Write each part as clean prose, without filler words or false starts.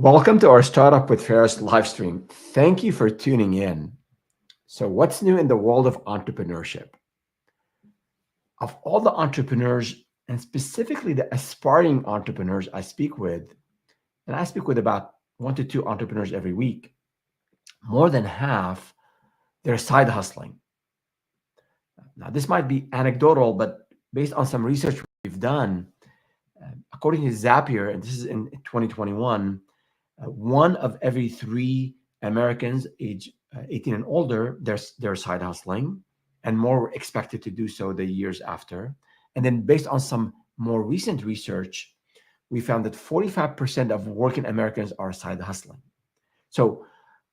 Welcome to our Startup with Ferris live stream. Thank you for tuning in. So, what's new in the world of entrepreneurship? Of all the entrepreneurs, and specifically the aspiring entrepreneurs I speak with, and I speak with about 1 to 2 entrepreneurs every week, more than half, they're side hustling. Now, this might be anecdotal, but based on some research we've done, according to Zapier, and this is in 2021, one of every three Americans age 18 and older, they're side hustling, and more were expected to do so the years after. And then, based on some more recent research, we found that 45% of working Americans are side hustling. So,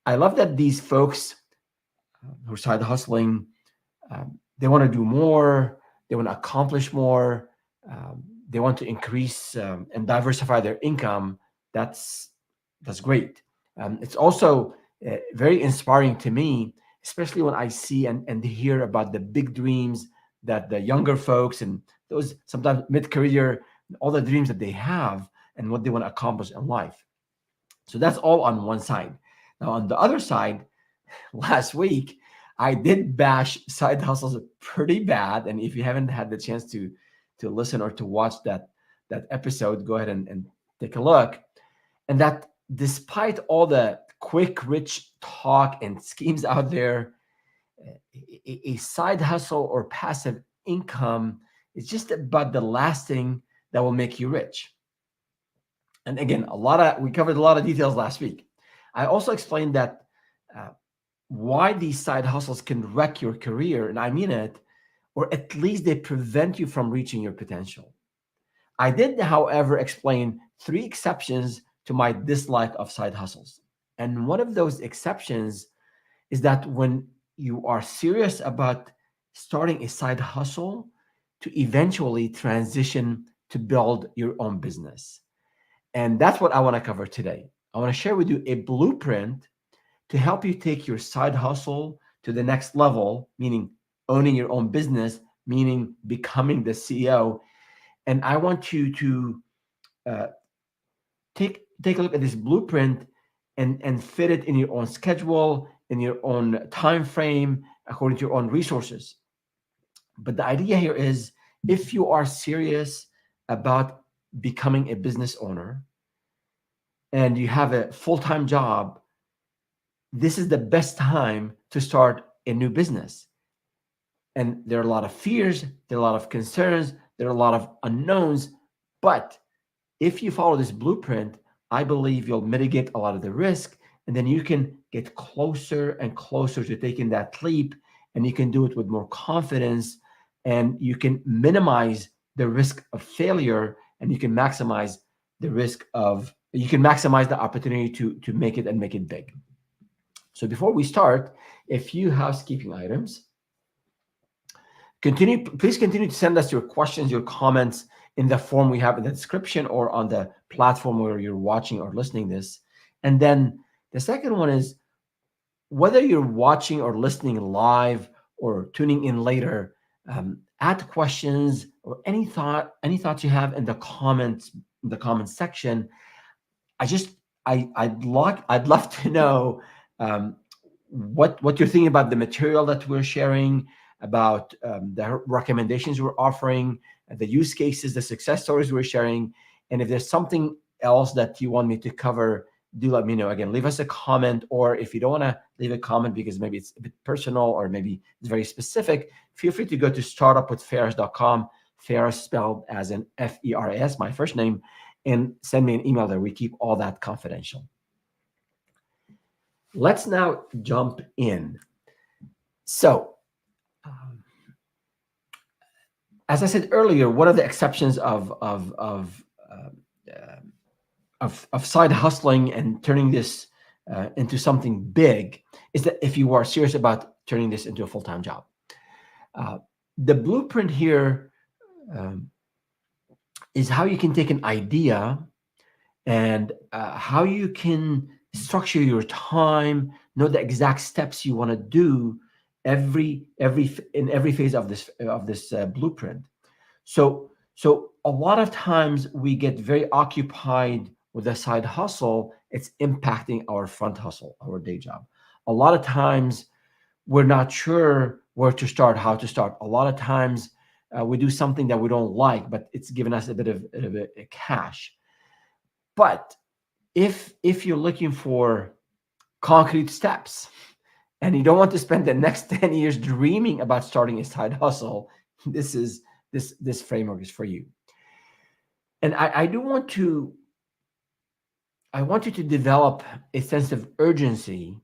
I love that these folks who are side hustling, they want to do more, they want to accomplish more, they want to increase and diversify their income. That's great. It's also very inspiring to me, especially when I see and hear about the big dreams that the younger folks and those sometimes mid-career, all the dreams that they have and what they want to accomplish in life. So that's all on one side. Now, on the other side, last week, I did bash side hustles pretty bad. And if you haven't had the chance to listen or to watch that episode, go ahead and take a look. And that despite all the quick, rich talk and schemes out there, a side hustle or passive income is just about the last thing that will make you rich. And again, we covered a lot of details last week. I also explained that why these side hustles can wreck your career, and I mean it, or at least they prevent you from reaching your potential. I did, however, explain 3 exceptions to my dislike of side hustles. And one of those exceptions is that when you are serious about starting a side hustle to eventually transition to build your own business. And that's what I want to cover today. I want to share with you a blueprint to help you take your side hustle to the next level, meaning owning your own business, meaning becoming the CEO. And I want you to take a look at this blueprint and fit it in your own schedule, in your own time frame, according to your own resources. But the idea here is if you are serious about becoming a business owner and you have a full-time job, this is the best time to start a new business. And there are a lot of fears, there are a lot of concerns, there are a lot of unknowns. But if you follow this blueprint, I believe you'll mitigate a lot of the risk, and then you can get closer and closer to taking that leap, and you can do it with more confidence, and you can minimize the risk of failure, and you can maximize the opportunity to make it and make it big. So before we start, a few housekeeping items. Please continue to send us your questions, your comments in the form we have in the description or on the platform where you're watching or listening this. And then the second one is whether you're watching or listening live or tuning in later, add questions or any thoughts you have in the comments section. I'd love to know what you're thinking about the material that we're sharing, about the recommendations we're offering, the use cases, the success stories we're sharing. And if there's something else that you want me to cover, do let me know. Again, leave us a comment, or if you don't want to leave a comment because maybe it's a bit personal or maybe it's very specific, feel free to go to startupwithferris.com, Ferris spelled as an F-E-R-S, my first name, and send me an email there. We keep all that confidential. Let's now jump in. So, as I said earlier, one of the exceptions of side hustling and turning this into something big is that if you are serious about turning this into a full-time job. The blueprint here is how you can take an idea and how you can structure your time, know the exact steps you want to do in every phase of this blueprint. So a lot of times we get very occupied with a side hustle, it's impacting our front hustle, our day job. A lot of times we're not sure where to start, how to start. A lot of times we do something that we don't like, but it's given us a bit of a cash. But if you're looking for concrete steps and you don't want to spend the next 10 years dreaming about starting a side hustle, this framework is for you. And I want you to develop a sense of urgency,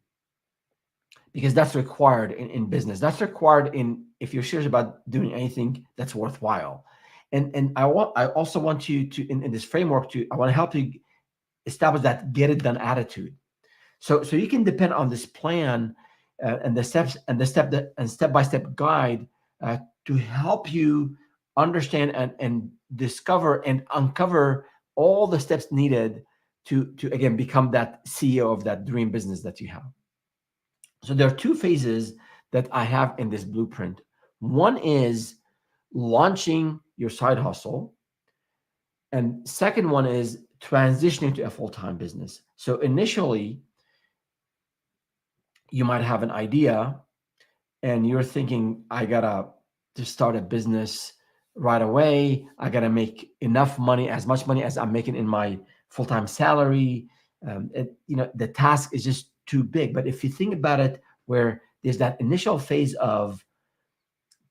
because that's required in business. That's required if you're serious about doing anything that's worthwhile. And I also want you to, in this framework, I want to help you establish that get it done attitude. So you can depend on this plan and the steps and step-by-step guide to help you understand and discover and uncover all the steps needed to again become that CEO of that dream business that you have. So there are two phases that I have in this blueprint. One is launching your side hustle, and second one is transitioning to a full-time business. So initially, you might have an idea and you're thinking, I gotta to start a business right away. I gotta make enough money, as much money as I'm making in my full-time salary. The task is just too big. But if you think about it, where there's that initial phase of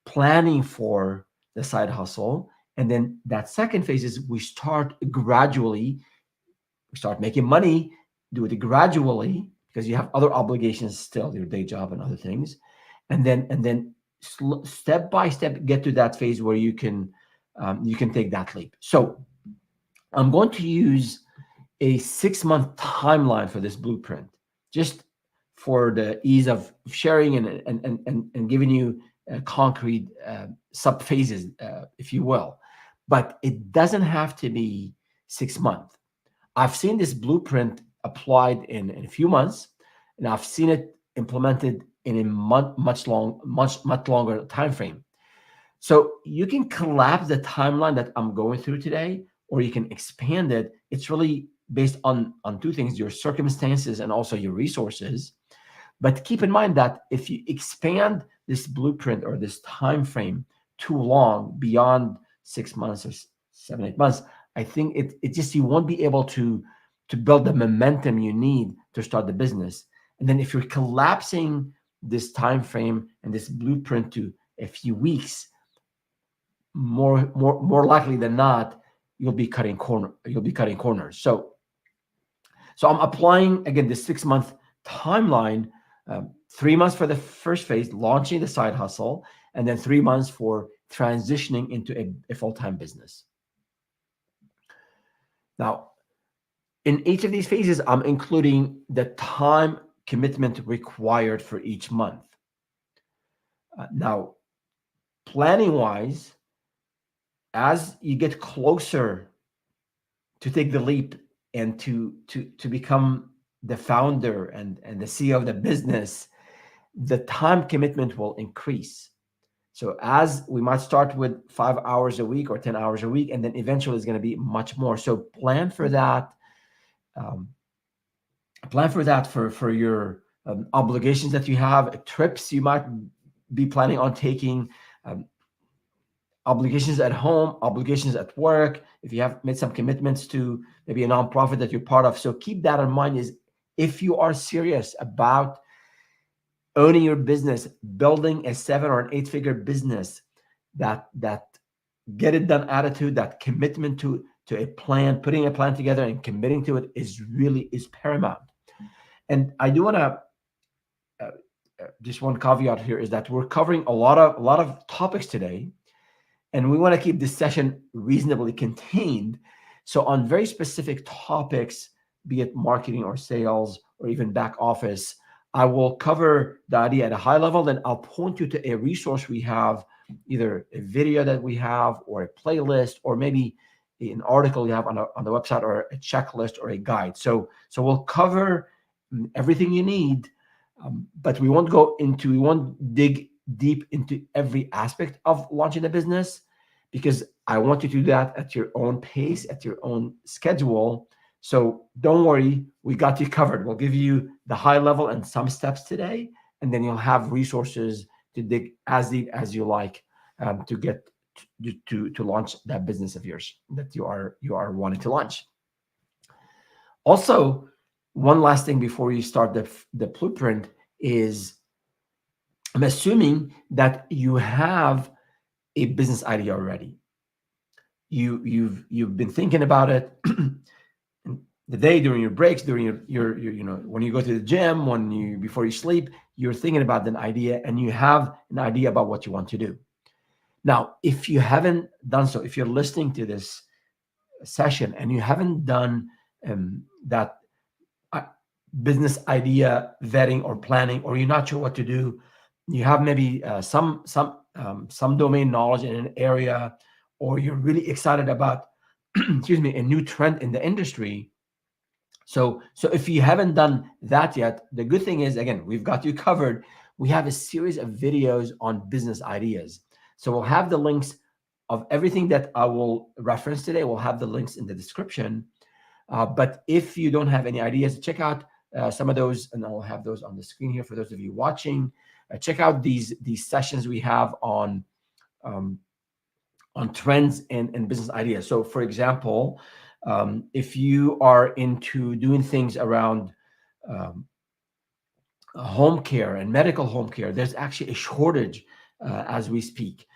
planning for the side hustle, and then that second phase is we start gradually, we start making money, do it gradually, because you have other obligations still, your day job and other things, and then step by step get to that phase where you can take that leap. So I'm going to use a 6-month timeline for this blueprint, just for the ease of sharing and giving you concrete sub phases, if you will. But it doesn't have to be 6 months. I've seen this blueprint applied in a few months, and I've seen it implemented in a much longer time frame. So you can collapse the timeline that I'm going through today, or you can expand it. It's really based on two things: your circumstances and also your resources. But keep in mind that if you expand this blueprint or this time frame too long, beyond 6 months or 7, 8 months, I think it just, you won't be able to build the momentum you need to start the business. And then if you're collapsing this time frame and this blueprint to a few weeks, more likely than not, you'll be cutting corners. So I'm applying again the 6-month timeline, 3 months for the first phase, launching the side hustle, and then 3 months for transitioning into a full-time business. Now, in each of these phases, I'm including the time commitment required for each month. Now, planning-wise, as you get closer to take the leap and to become the founder and the CEO of the business, the time commitment will increase. So as we might start with 5 hours a week or 10 hours a week, and then eventually it's going to be much more. So plan for that. Plan for that for your obligations that you have, trips you might be planning on taking, obligations at home, obligations at work, if you have made some commitments to maybe a nonprofit that you're part of. So keep that in mind, is if you are serious about owning your business, building a 7 or an 8-figure business, that get it done attitude, that commitment to a plan, putting a plan together and committing to it is paramount. And I do want to just one caveat here is that we're covering a lot of topics today, and we want to keep this session reasonably contained. So on very specific topics, be it marketing or sales or even back office, I will cover the idea at a high level. Then I'll point you to a resource we have, either a video that we have or a playlist, or maybe an article you have on the website, or a checklist or a guide. So we'll cover everything you need, but we won't dig deep into every aspect of launching a business, because I want you to do that at your own pace, at your own schedule, So don't worry, we got you covered. We'll give you the high level and some steps today, and then you'll have resources to dig as deep as you like, to get to launch that business of yours that you are wanting to launch. Also, one last thing before you start the blueprint is, I'm assuming that you have a business idea already. You've been thinking about it the day, during your breaks, during your when you go to the gym, when you before you sleep, you're thinking about an idea and you have an idea about what you want to do. Now, if you haven't done so, if you're listening to this session and you haven't done that uh, business idea vetting or planning, or you're not sure what to do, you have maybe some domain knowledge in an area, or you're really excited about excuse me, a new trend in the industry. So if you haven't done that yet, the good thing is, again, we've got you covered. We have a series of videos on business ideas. So we'll have the links of everything that I will reference today. We'll have the links in the description. But if you don't have any ideas, check out some of those, and I'll have those on the screen here for those of you watching. Check out these sessions we have um, on trends and business ideas. So, for example, if you are into doing things around um, home care and medical home care, there's actually a shortage as we speak.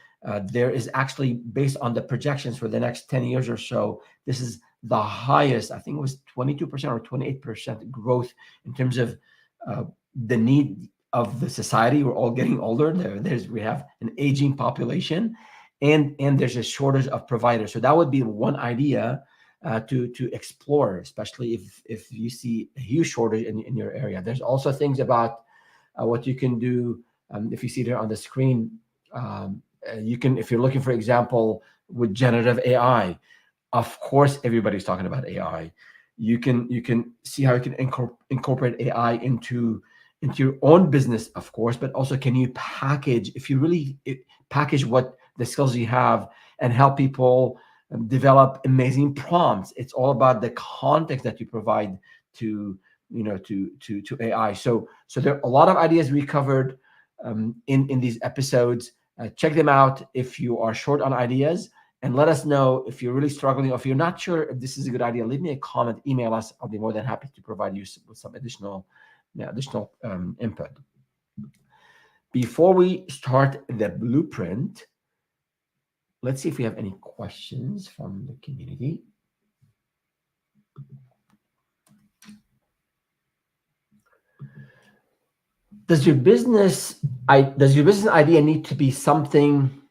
There is actually, based on the projections for the next 10 years or so, this is the highest, I think it was 22% or 28% growth in terms of the need of the society. We're all getting older. We have an aging population, and there's a shortage of providers. So that would be one idea to explore, especially if you see a huge shortage in your area. There's also things about what you can do. If you see there on the screen, you can, if you're looking, for example, with generative AI, of course, everybody's talking about AI. You can see how you can incorporate AI into your own business, of course, but also can you package, if you really package what the skills you have, and help people develop amazing prompts. It's all about the context that you provide to to AI. So there are a lot of ideas we covered in these episodes. Check them out if you are short on ideas, and let us know if you're really struggling, or if you're not sure if this is a good idea. Leave me a comment, email us. I'll be more than happy to provide you with some additional input. Before we start the blueprint, let's see if we have any questions from the community. Does your business idea need to be something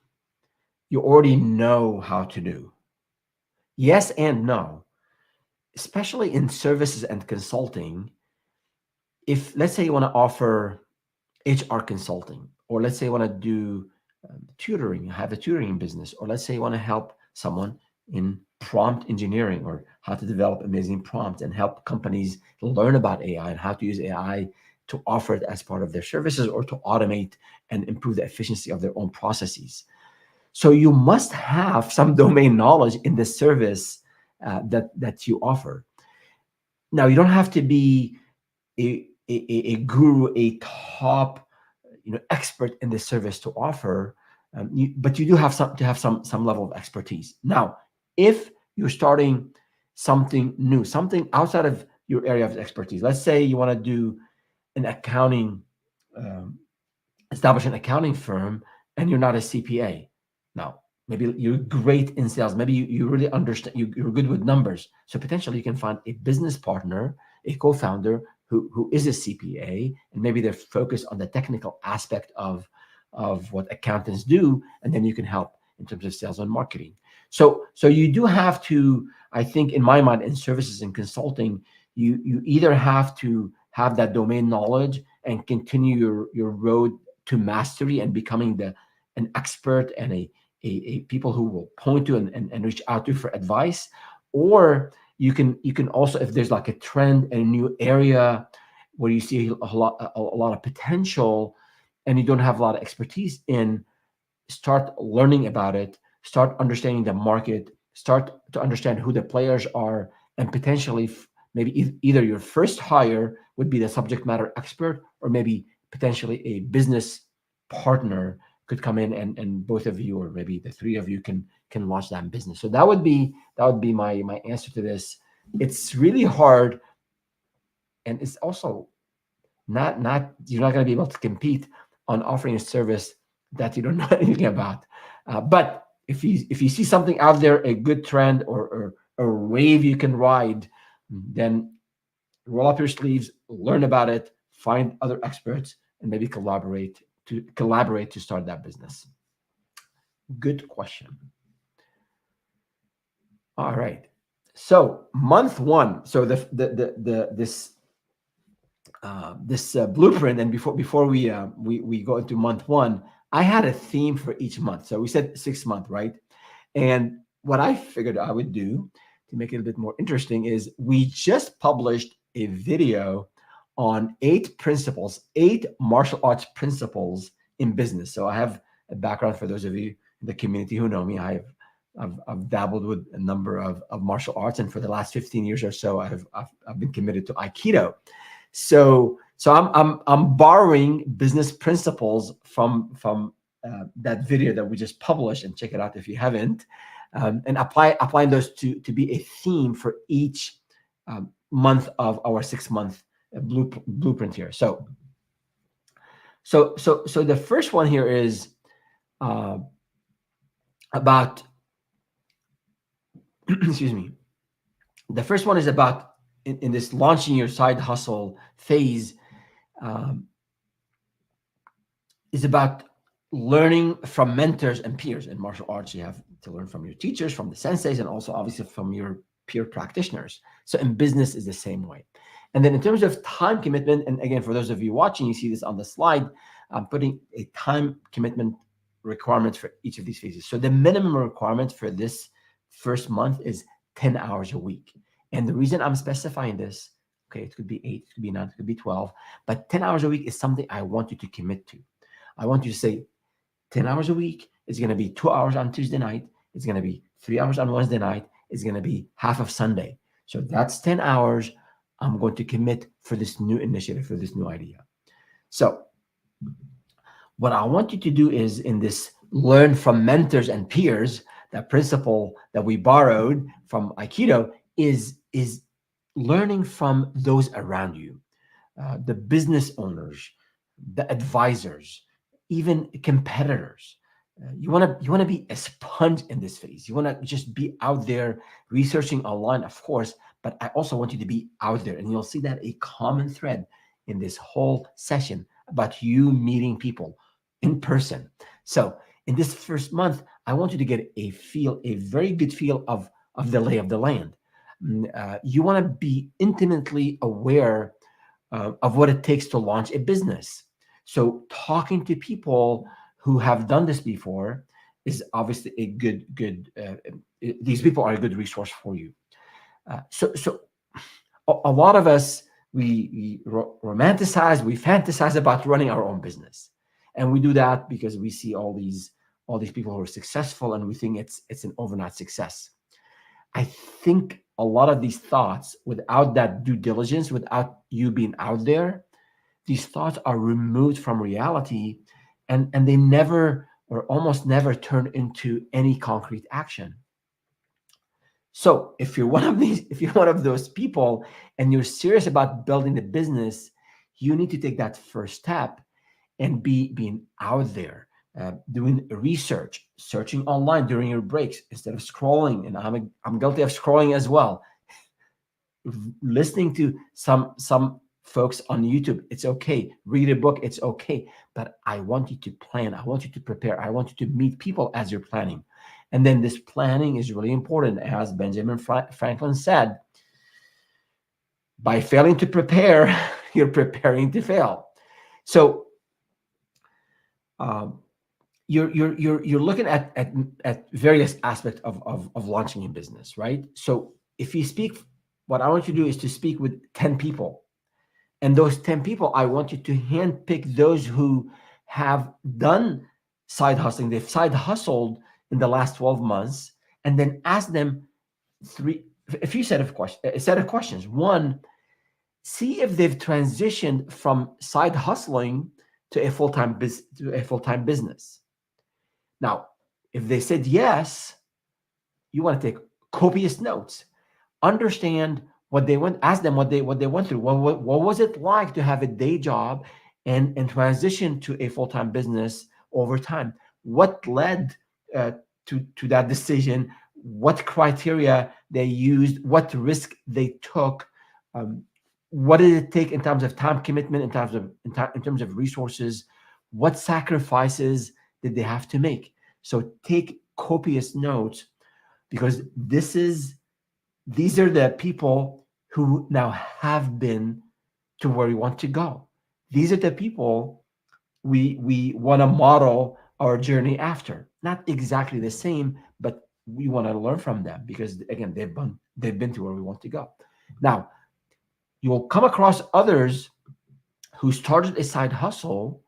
you already know how to do? Yes and no. Especially in services and consulting, if, let's say, you want to offer HR consulting, or let's say you want to do tutoring, have a tutoring business, or let's say you want to help someone in prompt engineering, or how to develop amazing prompts and help companies learn about AI and how to use AI to offer it as part of their services, or to automate and improve the efficiency of their own processes. So you must have some domain knowledge in the service that you offer. Now, you don't have to be a guru, a top expert in the service to offer, but you do have to have some level of expertise. Now, if you're starting something new, something outside of your area of expertise, let's say you want to do an accounting, establish an accounting firm, and you're not a CPA. Now, maybe you're great in sales. Maybe you really understand, you're good with numbers. So potentially you can find a business partner, a co-founder who is a CPA, and maybe they're focused on the technical aspect of what accountants do, and then you can help in terms of sales and marketing. So you do have to, I think, in my mind, in services and consulting, you either have to have that domain knowledge and continue your road to mastery and becoming an expert and a people who will point to and reach out to for advice, or you can also, if there's like a trend in a new area where you see a lot of potential and you don't have a lot of expertise in, start learning about it, start understanding the market, start to understand who the players are, and potentially maybe either your first hire would be the subject matter expert, or maybe potentially a business partner could come in, and both of you, or maybe the three of you, can launch that business. So that would be my answer to this. It's really hard, and it's also not you're not going to be able to compete on offering a service that you don't know anything about. But if you see something out there, a good trend, or a wave you can ride, then roll up your sleeves, learn about it, find other experts, and maybe collaborate to start that business. Good question. All right. So month one. So this blueprint, and before we go into month one, I had a theme for each month. So we said 6 month, right? And what I figured I would do to make it a bit more interesting is we just published a video on 8 martial arts principles in business. So I have a background, for those of you in the community who know me. I've dabbled with a number of martial arts, and for the last 15 years or so, I've been committed to Aikido. So I'm borrowing business principles from that video that we just published, and check it out if you haven't, and applying those to be a theme for each month of our 6 month blueprint here. So the first one here is about excuse me. The first one is about in this launching your side hustle phase, is about learning from mentors and peers. In martial arts, you have to learn from your teachers, from the senseis, and also obviously from your peer practitioners. So in business is the same way. And then in terms of time commitment, and again, for those of you watching, you see this on the slide, I'm putting a time commitment requirement for each of these phases. So the minimum requirement for this first month is 10 hours a week. And the reason I'm specifying this, okay, it could be 8, it could be 9, it could be 12, but 10 hours a week is something I want you to commit to. I want you to say 10 hours a week. It's going to be 2 hours on Tuesday night. It's going to be 3 hours on Wednesday night. It's going to be half of Sunday. So that's 10 hours I'm going to commit for this new initiative, for this new idea. So what I want you to do is, in this learn from mentors and peers, that principle that we borrowed from Aikido, is learning from those around you, the business owners, the advisors, even competitors. You want to be a sponge in this phase. You want to just be out there researching online, of course, but I also want you to be out there, and you'll see that a common thread in this whole session about you meeting people in person. So in this first month, I want you to get a very good feel of the lay of the land. You want to be intimately aware of what it takes to launch a business. So talking to people who have done this before is obviously a good. These people are a good resource for you. So a lot of us, we romanticize, we fantasize about running our own business, and we do that because we see all these people who are successful, and we think it's an overnight success. I think a lot of these thoughts, without that due diligence, without you being out there, these thoughts are removed from reality, and they never, or almost never, turn into any concrete action. So if you're one of those people and you're serious about building the business, you need to take that first step and being out there, doing research, searching online during your breaks instead of scrolling. And I'm guilty of scrolling as well. Listening to some folks on YouTube, it's okay. Read a book, it's okay. But I want you to plan. I want you to prepare. I want you to meet people as you're planning. And then this planning is really important. As Benjamin Franklin said, by failing to prepare, you're preparing to fail. So you're looking at various aspects of launching a business, right? So if you speak, what I want you to do is to speak with 10 people. And those 10 people, I want you to handpick those who have done side hustling. They've side hustled in the last 12 months, and then ask them a few a set of questions. One, see if they've transitioned from side hustling to a full-time business. Now, if they said yes, you want to take copious notes. Understand what they went. Ask them what they went through. What was it like to have a day job and transition to a full-time business over time? What led uh, to that decision? What criteria they used? What risk they took? Um, what did it take in terms of time commitment, in terms of resources? What sacrifices did they have to make? So take copious notes, because these are the people who now have been to where we want to go. These are the people we want to model our journey after. Not exactly the same, but we want to learn from them, because again, they've been to where we want to go. Now, you will come across others who started a side hustle,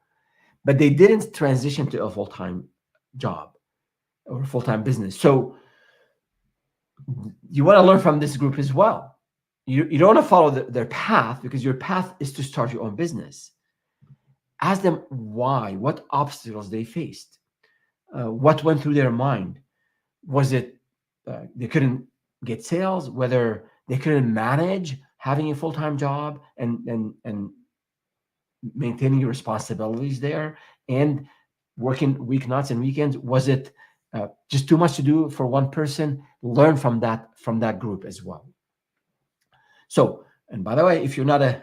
but they didn't transition to a full-time job or full-time business. So you want to learn from this group as well. You don't want to follow their path, because your path is to start your own business. Ask them why, what obstacles they faced, what went through their mind. Was it they couldn't get sales, whether they couldn't manage having a full-time job and maintaining your responsibilities there and working weeknights and weekends? Was it just too much to do for one person? Learn from that group as well. So, and by the way, if you're not a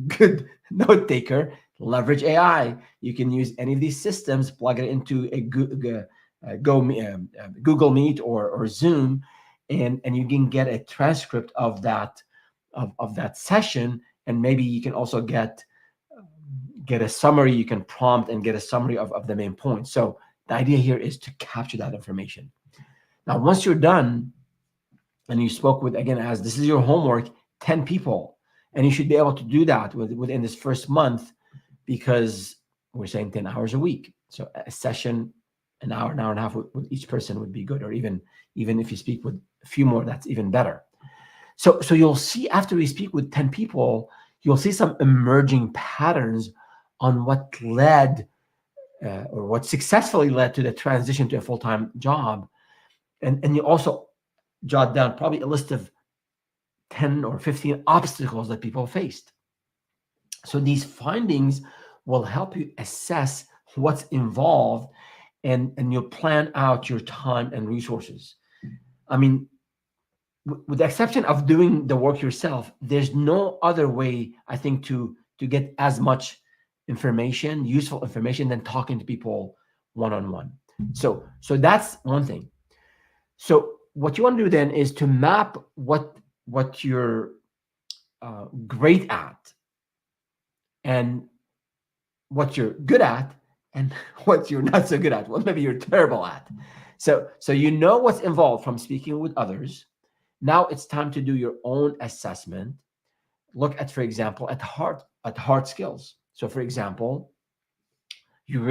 good note taker, leverage AI. You can use any of these systems, plug it into a Google Meet or Zoom, and you can get a transcript of that session, and maybe you can also get a summary. You can prompt and get a summary of the main points. So the idea here is to capture that information. Now, once you're done and you spoke with, again, as this is your homework, 10 people, and you should be able to do that within this first month, because we're saying 10 hours a week. So a session, an hour and a half with each person would be good, or even if you speak with a few more, that's even better. So you'll see, after we speak with 10 people, you'll see some emerging patterns on what led or what successfully led to the transition to a full-time job. And you also jot down probably a list of 10 or 15 obstacles that people faced. So these findings will help you assess what's involved, and you'll plan out your time and resources. I mean, with the exception of doing the work yourself, there's no other way, I think, to get as much information, useful information, than talking to people one-on-one. So that's one thing. So what you want to do then is to map what you're great at, and what you're good at, and what you're not so good at. Well, maybe you're terrible at. So you know what's involved from speaking with others. Now it's time to do your own assessment. Look at, for example, at hard skills. So, for example, you're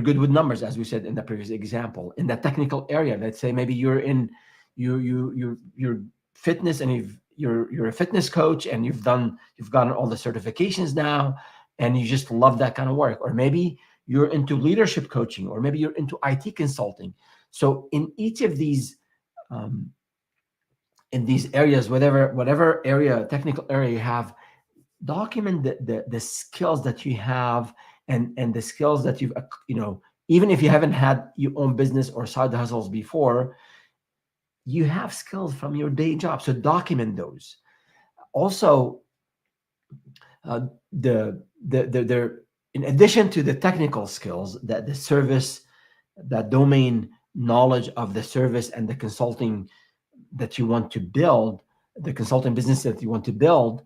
good with numbers, as we said in the previous example. In the technical area, let's say maybe you're in you're fitness, and you're a fitness coach, and you've gotten all the certifications now, and you just love that kind of work. Or maybe you're into leadership coaching, or maybe you're into IT consulting. So in each of these in these areas, whatever technical area you have, document the skills that you have, and the skills that you've, even if you haven't had your own business or side hustles before, you have skills from your day job. So document those. Also, the in addition to the technical skills, that the service, that domain knowledge of the service and the consulting that you want to build, the consulting business that you want to build,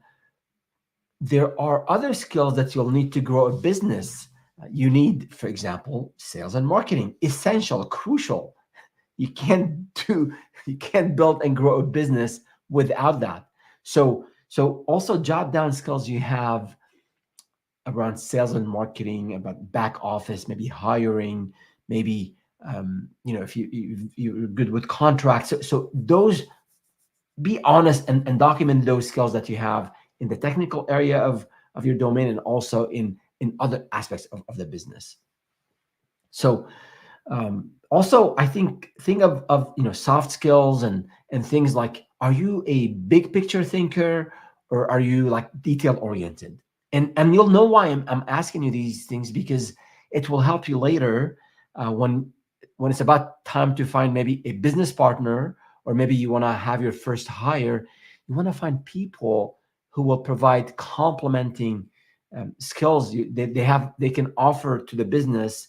there are other skills that you'll need to grow a business. You need, for example, sales and marketing, essential, crucial. You can't build and grow a business without that. So also jot down skills you have around sales and marketing, about back office, maybe hiring, maybe if you're good with contracts. So those be honest and document those skills that you have in the technical area of your domain, and also in other aspects of the business. So also, I think of soft skills and things like, are you a big picture thinker, or are you like detail oriented? And you'll know why I'm asking you these things, because it will help you later when it's about time to find maybe a business partner, or maybe you want to have your first hire. You want to find people who will provide complementing skills they can offer to the business.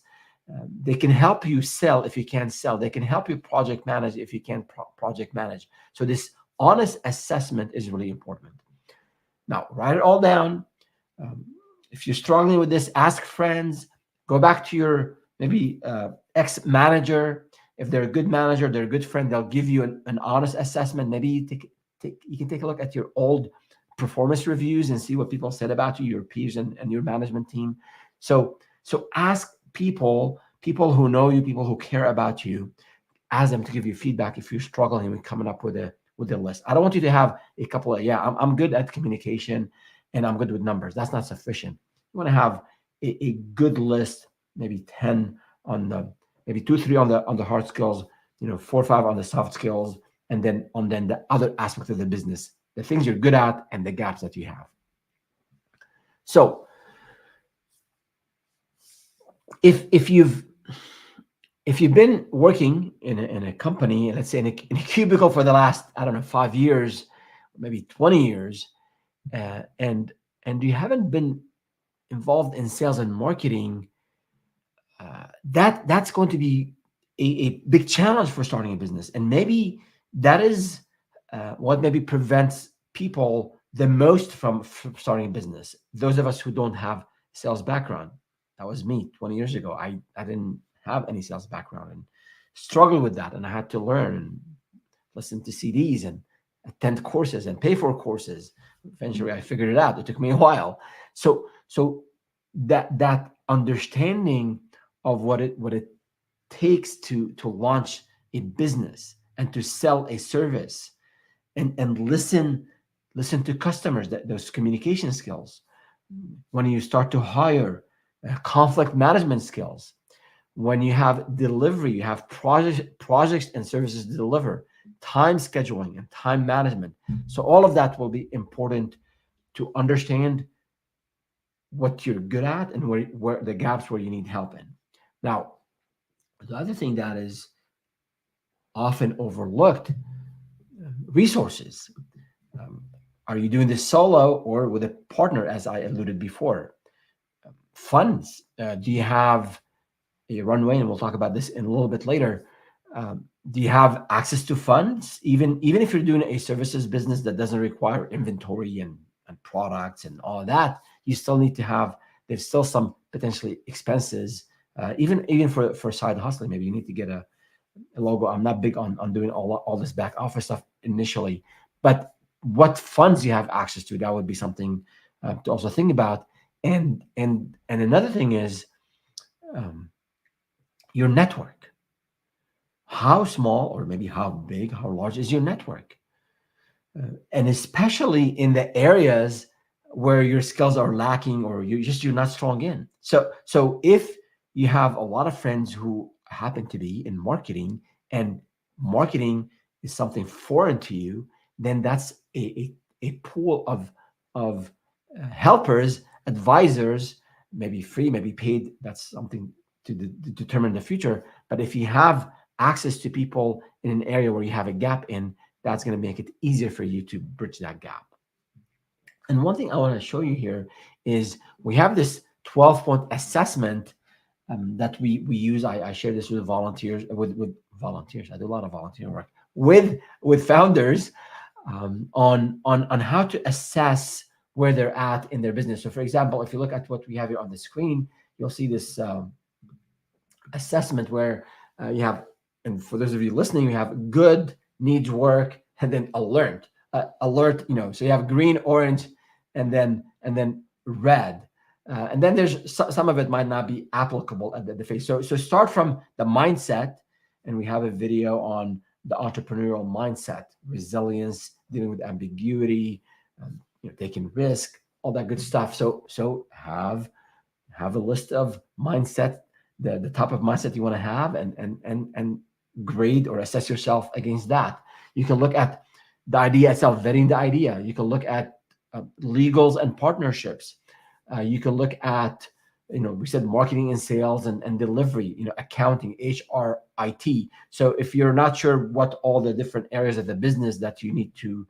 They can help you sell if you can't sell. They can help you project manage if you can't project manage. So this honest assessment is really important. Now, write it all down. Um, if you're struggling with this, ask friends. Go back to your maybe ex-manager. If they're a good manager, they're a good friend, they'll give you an honest assessment. Maybe you can take a look at your old performance reviews and see what people said about you, your peers and your management team. So ask people who know you, people who care about you. Ask them to give you feedback if you're struggling with coming up with a list. I don't want you to have a couple of, I'm good at communication and I'm good with numbers. That's not sufficient. You want to have a good list, maybe 10 on the, maybe 2, 3 on the hard skills, 4 or 5 on the soft skills, and then the other aspects of the business, the things you're good at and the gaps that you have. So if you've been working in a company, let's say in a cubicle for the last, I don't know, 5 years, maybe 20 years, and you haven't been involved in sales and marketing, that's going to be a big challenge for starting a business. And maybe that is what maybe prevents people the most from starting a business. Those of us who don't have sales background. That was me 20 years ago. I didn't have any sales background and struggled with that. And I had to learn and listen to CDs and attend courses and pay for courses. Eventually I figured it out. It took me a while. So that understanding of what it takes to launch a business and to sell a service and listen to customers, those communication skills. When you start to hire, conflict management skills. When you have delivery, you have projects and services to deliver, time scheduling and time management. So all of that will be important to understand what you're good at and where the gaps where you need help in. Now, the other thing that is often overlooked, resources. Are you doing this solo or with a partner, as I alluded before? Funds. Do you have a runway? And we'll talk about this in a little bit later. Do you have access to funds? Even if you're doing a services business that doesn't require inventory and products and all of that, you still need to have, there's still some potentially expenses, even for side hustling. Maybe you need to get a logo. I'm not big on doing all this back office stuff initially, but what funds you have access to, that would be something to also think about. And another thing is your network. How small, or maybe how big, how large is your network? And especially in the areas where your skills are lacking or you're not strong in. So if you have a lot of friends who happen to be in marketing, and marketing is something foreign to you, then that's a pool of helpers, advisors, maybe free, maybe paid. That's something to determine the future. But if you have access to people in an area where you have a gap in, that's going to make it easier for you to bridge that gap. And one thing I want to show you here is we have this 12-point assessment that we use. I share this with volunteers, with volunteers. I do a lot of volunteer work with founders on how to assess where they're at in their business. So for example, if you look at what we have here on the screen, you'll see this assessment where you have, and for those of you listening, you have good, needs work, and then alert. So you have green, orange, and then red. And then there's some of it might not be applicable at the phase. So start from the mindset, and we have a video on the entrepreneurial mindset, resilience, dealing with ambiguity, taking risk, all that good stuff. So have a list of mindset, the type of mindset you want to have, and grade or assess yourself against that. You can look at the idea itself, vetting the idea. You can look at legals and partnerships. You can look at, we said marketing and sales and delivery, accounting, HR, IT. So if you're not sure what all the different areas of the business that you need to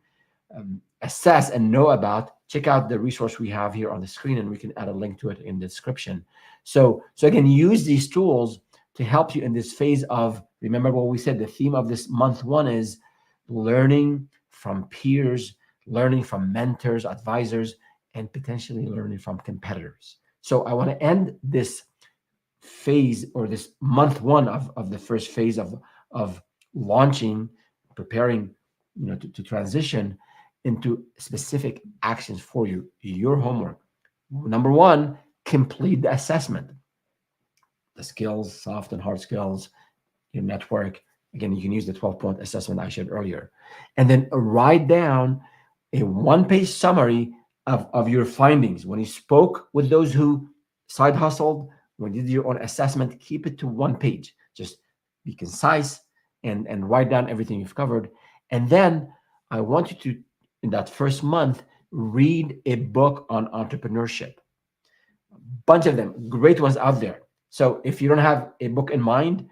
assess and know about, check out the resource we have here on the screen, and we can add a link to it in the description. So again, use these tools to help you in this phase of, remember what we said, the theme of this month one is learning from peers, learning from mentors, advisors, and potentially learning from competitors. So I want to end this phase, or this month one of the first phase of launching, preparing, to transition into specific actions for you. Your homework. Number one, complete the assessment. The skills, soft and hard skills, your network. Again, you can use the 12-point assessment I shared earlier. And then write down a one-page summary of your findings. When you spoke with those who side hustled, when you did your own assessment, keep it to one page. Just be concise and write down everything you've covered. And then I want you to, in that first month, read a book on entrepreneurship. A bunch of them, great ones out there. So if you don't have a book in mind,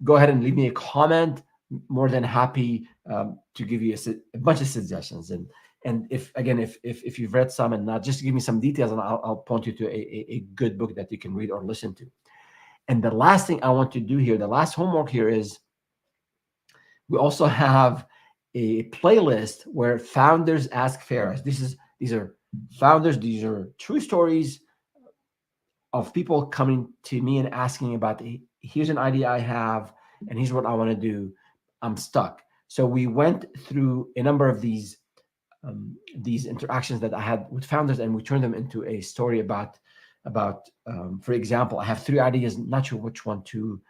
go ahead and leave me a comment. More than happy to give you a bunch of suggestions. And if you've read some and not, just give me some details, and I'll point you to a good book that you can read or listen to. And the last thing I want to do here, the last homework here, is we also have a playlist where founders ask Faris. These are founders. These are true stories of people coming to me and asking about, here's an idea I have, and here's what I want to do. I'm stuck. So we went through a number of these interactions that I had with founders, and we turned them into a story about for example, I have 3 ideas, not sure which one to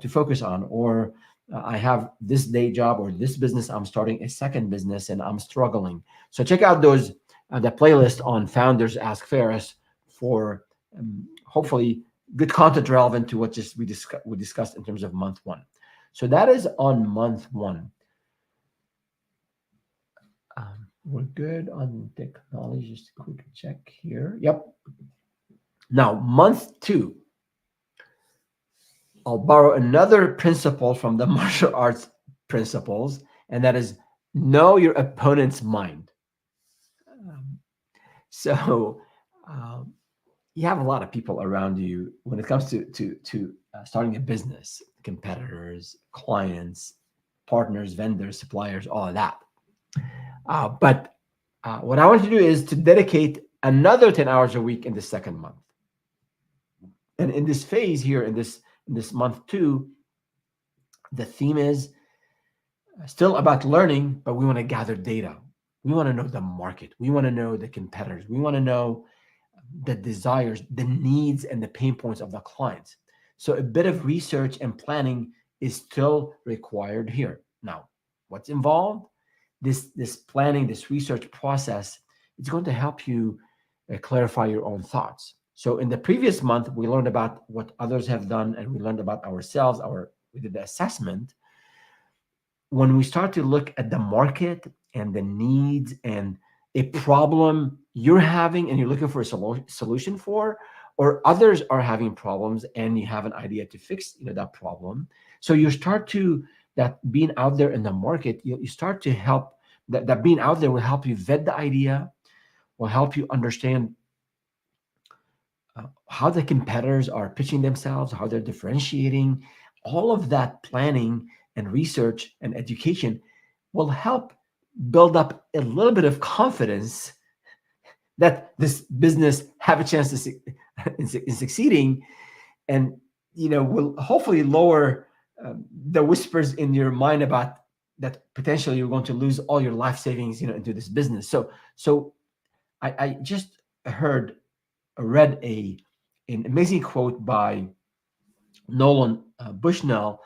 focus on, or I have this day job or this business, I'm starting a second business and I'm struggling. So check out those the playlist on Founders Ask Faris for hopefully good content relevant to what we discussed in terms of month one. So that is on month one. We're good on technology. Just a quick check here. Yep. Now, month two, I'll borrow another principle from the martial arts principles, and that is know your opponent's mind. So you have a lot of people around you when it comes to starting a business, competitors, clients, partners, vendors, suppliers, all of that. But what I want to do is to dedicate another 10 hours a week in the second month. And in this phase here, in this month two, the theme is still about learning, but we want to gather data. We want to know the market. We want to know the competitors. We want to know the desires, the needs, and the pain points of the clients. So a bit of research and planning is still required here. Now, what's involved? This planning, this research process, it's going to help you clarify your own thoughts. So in the previous month, we learned about what others have done, and we learned about ourselves. We did the assessment. When we start to look at the market and the needs and a problem you're having and you're looking for a solution for, or others are having problems and you have an idea to fix that problem. So you start to, that being out there in the market, you start to help, that being out there will help you vet the idea, will help you understand how the competitors are pitching themselves, how they're differentiating. All of that planning and research and education will help build up a little bit of confidence that this business have a chance to in succeeding, and will hopefully lower the whispers in your mind about that potentially you're going to lose all your life savings into this business. So I just read an amazing quote by Nolan Bushnell,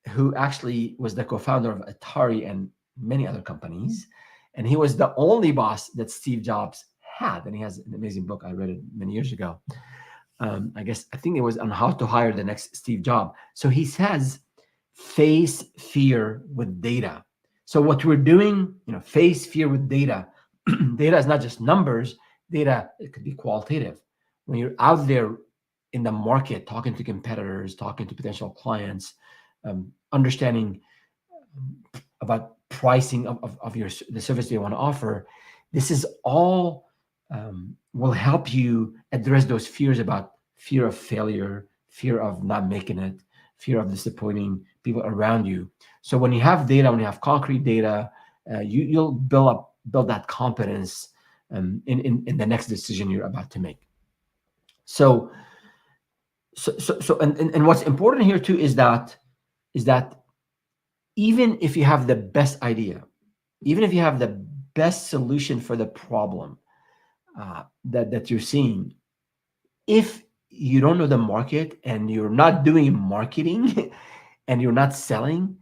who actually was the co-founder of Atari and many other companies. And he was the only boss that Steve Jobs had. And he has an amazing book. I read it many years ago. I think it was on how to hire the next Steve Jobs. So he says, face fear with data. So what we're doing, face fear with data. Data is not just numbers. Data, it could be qualitative. When you're out there in the market, talking to competitors, talking to potential clients, understanding about pricing of the service they want to offer, this is all will help you address those fears about fear of failure, fear of not making it, fear of disappointing people around you. So when you have data, when you have concrete data, you'll build that confidence in the next decision you're about to make. So and what's important here too is that even if you have the best idea, even if you have the best solution for the problem that you're seeing, if you don't know the market and you're not doing marketing and you're not selling,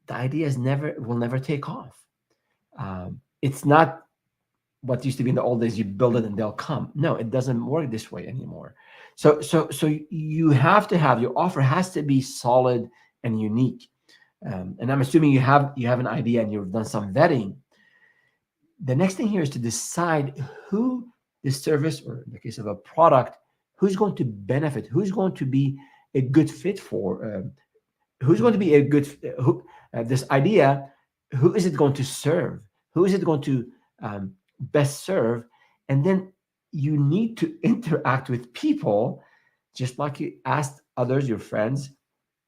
the idea will never take off. It's not what used to be in the old days. You build it and they'll come. No, it doesn't work this way anymore. So you have to have, your offer has to be solid and unique. And I'm assuming you have an idea and you've done some vetting. The next thing here is to decide who the service, or in the case of a product, who's going to benefit, who's going to be a good fit for, who's going to be a good this idea, who is it going to serve, who is it going to best serve. And then you need to interact with people, just like you asked others, your friends,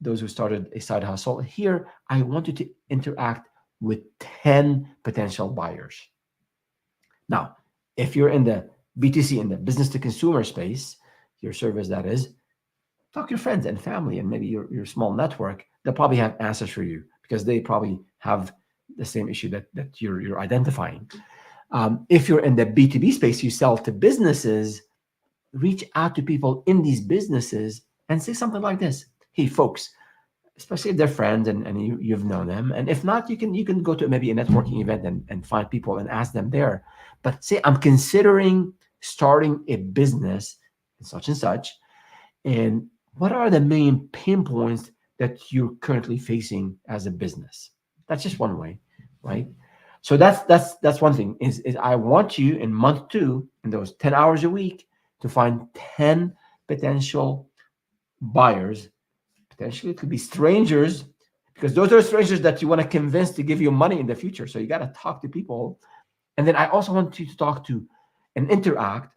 those who started a side hustle. Here, I want you to interact with 10 potential buyers. Now, if you're in the B2C, in the business to consumer space, your service that is, talk to your friends and family and maybe your small network. They'll probably have answers for you because they probably have the same issue that you're identifying. If you're in the B2B space, you sell to businesses, reach out to people in these businesses and say something like this: hey folks, especially if they're friends and you've known them. And if not, you can go to maybe a networking event and find people and ask them there. But say, I'm considering starting a business and such. And what are the main pain points that you're currently facing as a business? That's just one way, right? So that's one thing is I want you in month 2, in those 10 hours a week, to find 10 potential buyers. Potentially it could be strangers, because those are strangers that you want to convince to give you money in the future. So you got to talk to people. And then I also want you to talk to and interact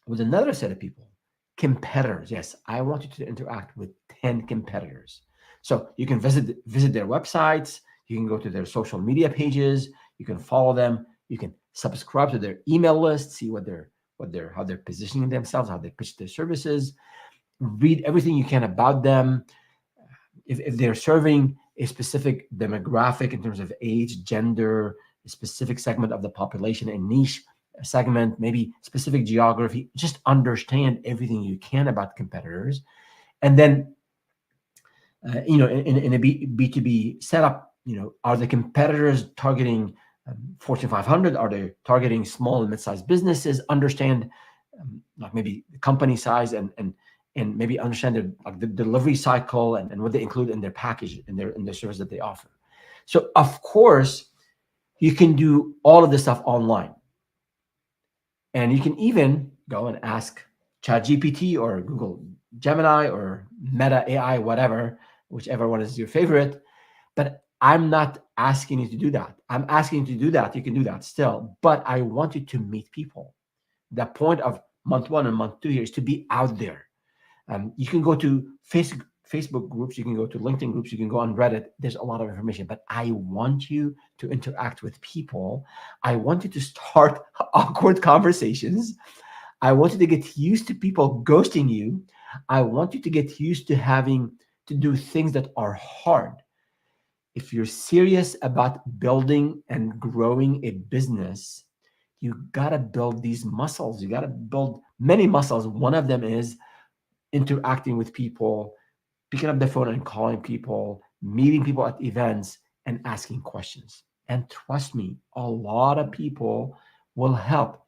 with another set of people, competitors. Yes, I want you to interact with 10 competitors. So you can visit their websites, you can go to their social media pages, you can follow them, you can subscribe to their email list, see how they're positioning themselves, how they pitch their services, read everything you can about them. If they're serving a specific demographic in terms of age, gender, a specific segment of the population, a niche segment, maybe specific geography, just understand everything you can about competitors. And then, in a B2B setup, are the competitors targeting Fortune 500? Are they targeting small and mid-sized businesses? Understand like maybe the company size and maybe understand the delivery cycle and what they include in their package, in their service that they offer. So of course, you can do all of this stuff online. And you can even go and ask ChatGPT or Google Gemini or Meta AI, whatever, whichever one is your favorite. But I'm not asking you to do that. I'm asking you to do that. You can do that still. But I want you to meet people. The point of month 1 and month 2 here is to be out there. You can go to Facebook groups, you can go to LinkedIn groups, you can go on Reddit. There's a lot of information, but I want you to interact with people. I want you to start awkward conversations. I want you to get used to people ghosting you. I want you to get used to having to do things that are hard. If you're serious about building and growing a business, you got to build these muscles. You got to build many muscles. One of them is interacting with people, picking up the phone and calling people, meeting people at events, and asking questions. And trust me, a lot of people will help.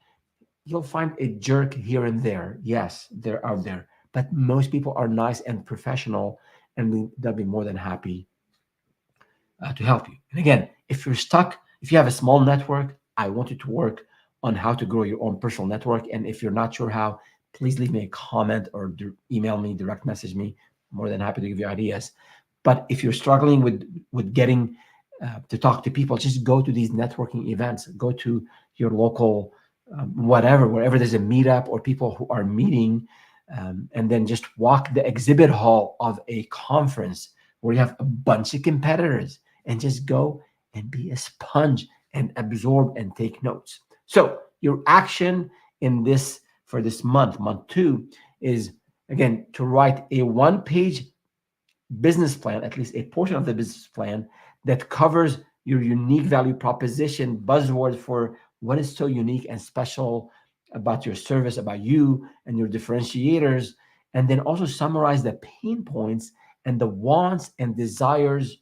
You'll find a jerk here and there. Yes, they're out there. But most people are nice and professional, and they'll be more than happy to help you. And again, if you're stuck, if you have a small network, I want you to work on how to grow your own personal network. And if you're not sure how, please leave me a comment or email me, direct message me. I'm more than happy to give you ideas. But if you're struggling with getting to talk to people, just go to these networking events. Go to your local whatever, wherever there's a meetup or people who are meeting, and then just walk the exhibit hall of a conference where you have a bunch of competitors, and just go and be a sponge and absorb and take notes. So your action in this for this month 2, is again to write a one-page business plan, at least a portion of the business plan, that covers your unique value proposition, buzzword for what is so unique and special about your service, about you and your differentiators, and then also summarize the pain points and the wants and desires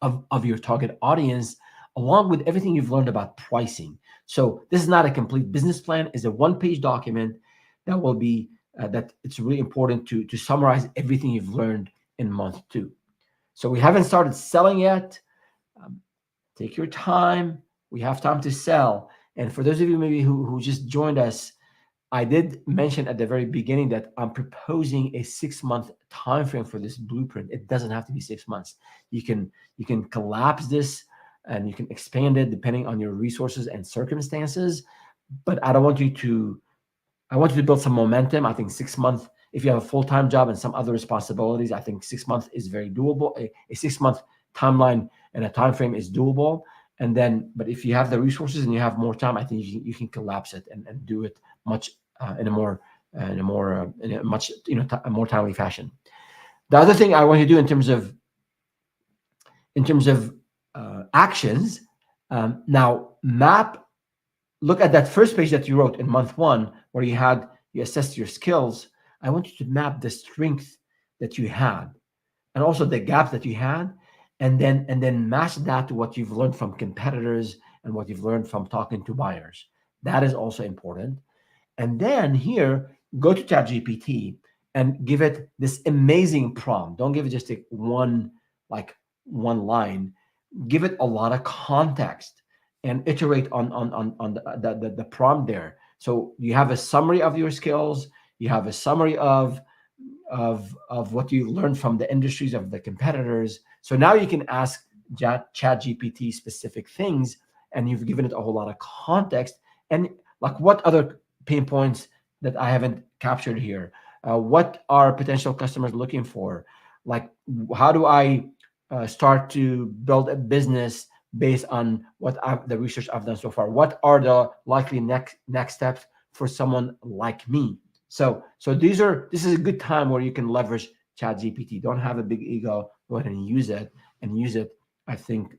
of your target audience, along with everything you've learned about pricing. So this is not a complete business plan; it's a one-page document that will be that it's really important to summarize everything you've learned in month 2. So we haven't started selling yet. Um, Take your time. We have time to sell. And for those of you maybe who just joined us, I did mention at the very beginning that I'm proposing a 6-month time frame for this blueprint. It doesn't have to be 6 months. You can collapse this and you can expand it depending on your resources and circumstances. But I want you to build some momentum. I think 6 months, if you have a full-time job and some other responsibilities, I think 6 months is very doable. A 6-month timeline and a time frame is doable. And then, but if you have the resources and you have more time, I think you can collapse it and do it much in a much a more timely fashion. The other thing I want you to do in terms of actions, now look at that first page that you wrote in month 1, where you assessed your skills. I want you to map the strength that you had, and also the gap that you had, and then match that to what you've learned from competitors and what you've learned from talking to buyers. That is also important. And then here, go to ChatGPT and give it this amazing prompt. Don't give it just one line. Give it a lot of context and iterate on the prompt there. So you have a summary of your skills. You have a summary of what you learned from the industries of the competitors. So now you can ask ChatGPT specific things, and you've given it a whole lot of context. And like, what other pain points that I haven't captured here? What are potential customers looking for? Like, how do I start to build a business based on the research I've done so far? What are the likely next steps for someone like me? So this is a good time where you can leverage ChatGPT. Don't have a big ego. Go ahead and use it, I think,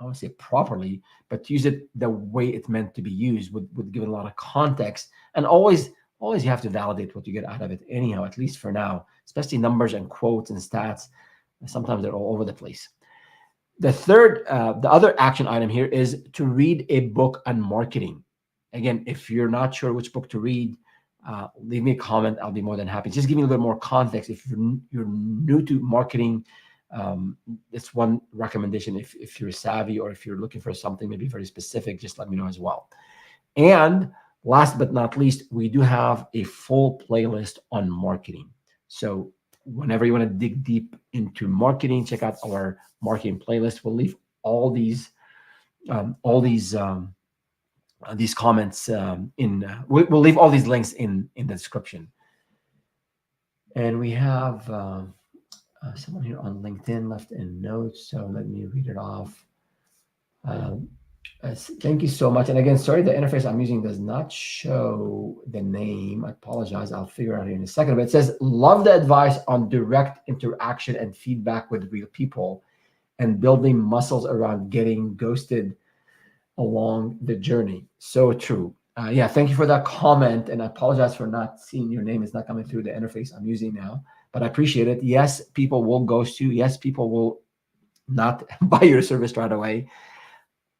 I won't say properly, but use it the way it's meant to be used, with giving a lot of context. And always you have to validate what you get out of it anyhow, at least for now, especially numbers and quotes and stats. Sometimes they're all over the place. The other action item here is to read a book on marketing. Again, if you're not sure which book to read, leave me a comment. I'll be more than happy. Just give me a little bit more context. If you're new to marketing, it's one recommendation. If you're savvy, or if you're looking for something maybe very specific, just let me know as well. And last but not least, we do have a full playlist on marketing. So whenever you want to dig deep into marketing, check out our marketing playlist. We'll leave all these comments we'll leave all these links in the description. And we have someone here on LinkedIn left a note, so let me read it off. Thank you so much. And again, sorry, the interface I'm using does not show the name. I apologize. I'll figure it out here in a second. But it says, love the advice on direct interaction and feedback with real people, and building muscles around getting ghosted along the journey. So true. Yeah, thank you for that comment. And I apologize for not seeing your name. It's not coming through the interface I'm using now, but I appreciate it. Yes, people will ghost you. Yes, people will not buy your service right away.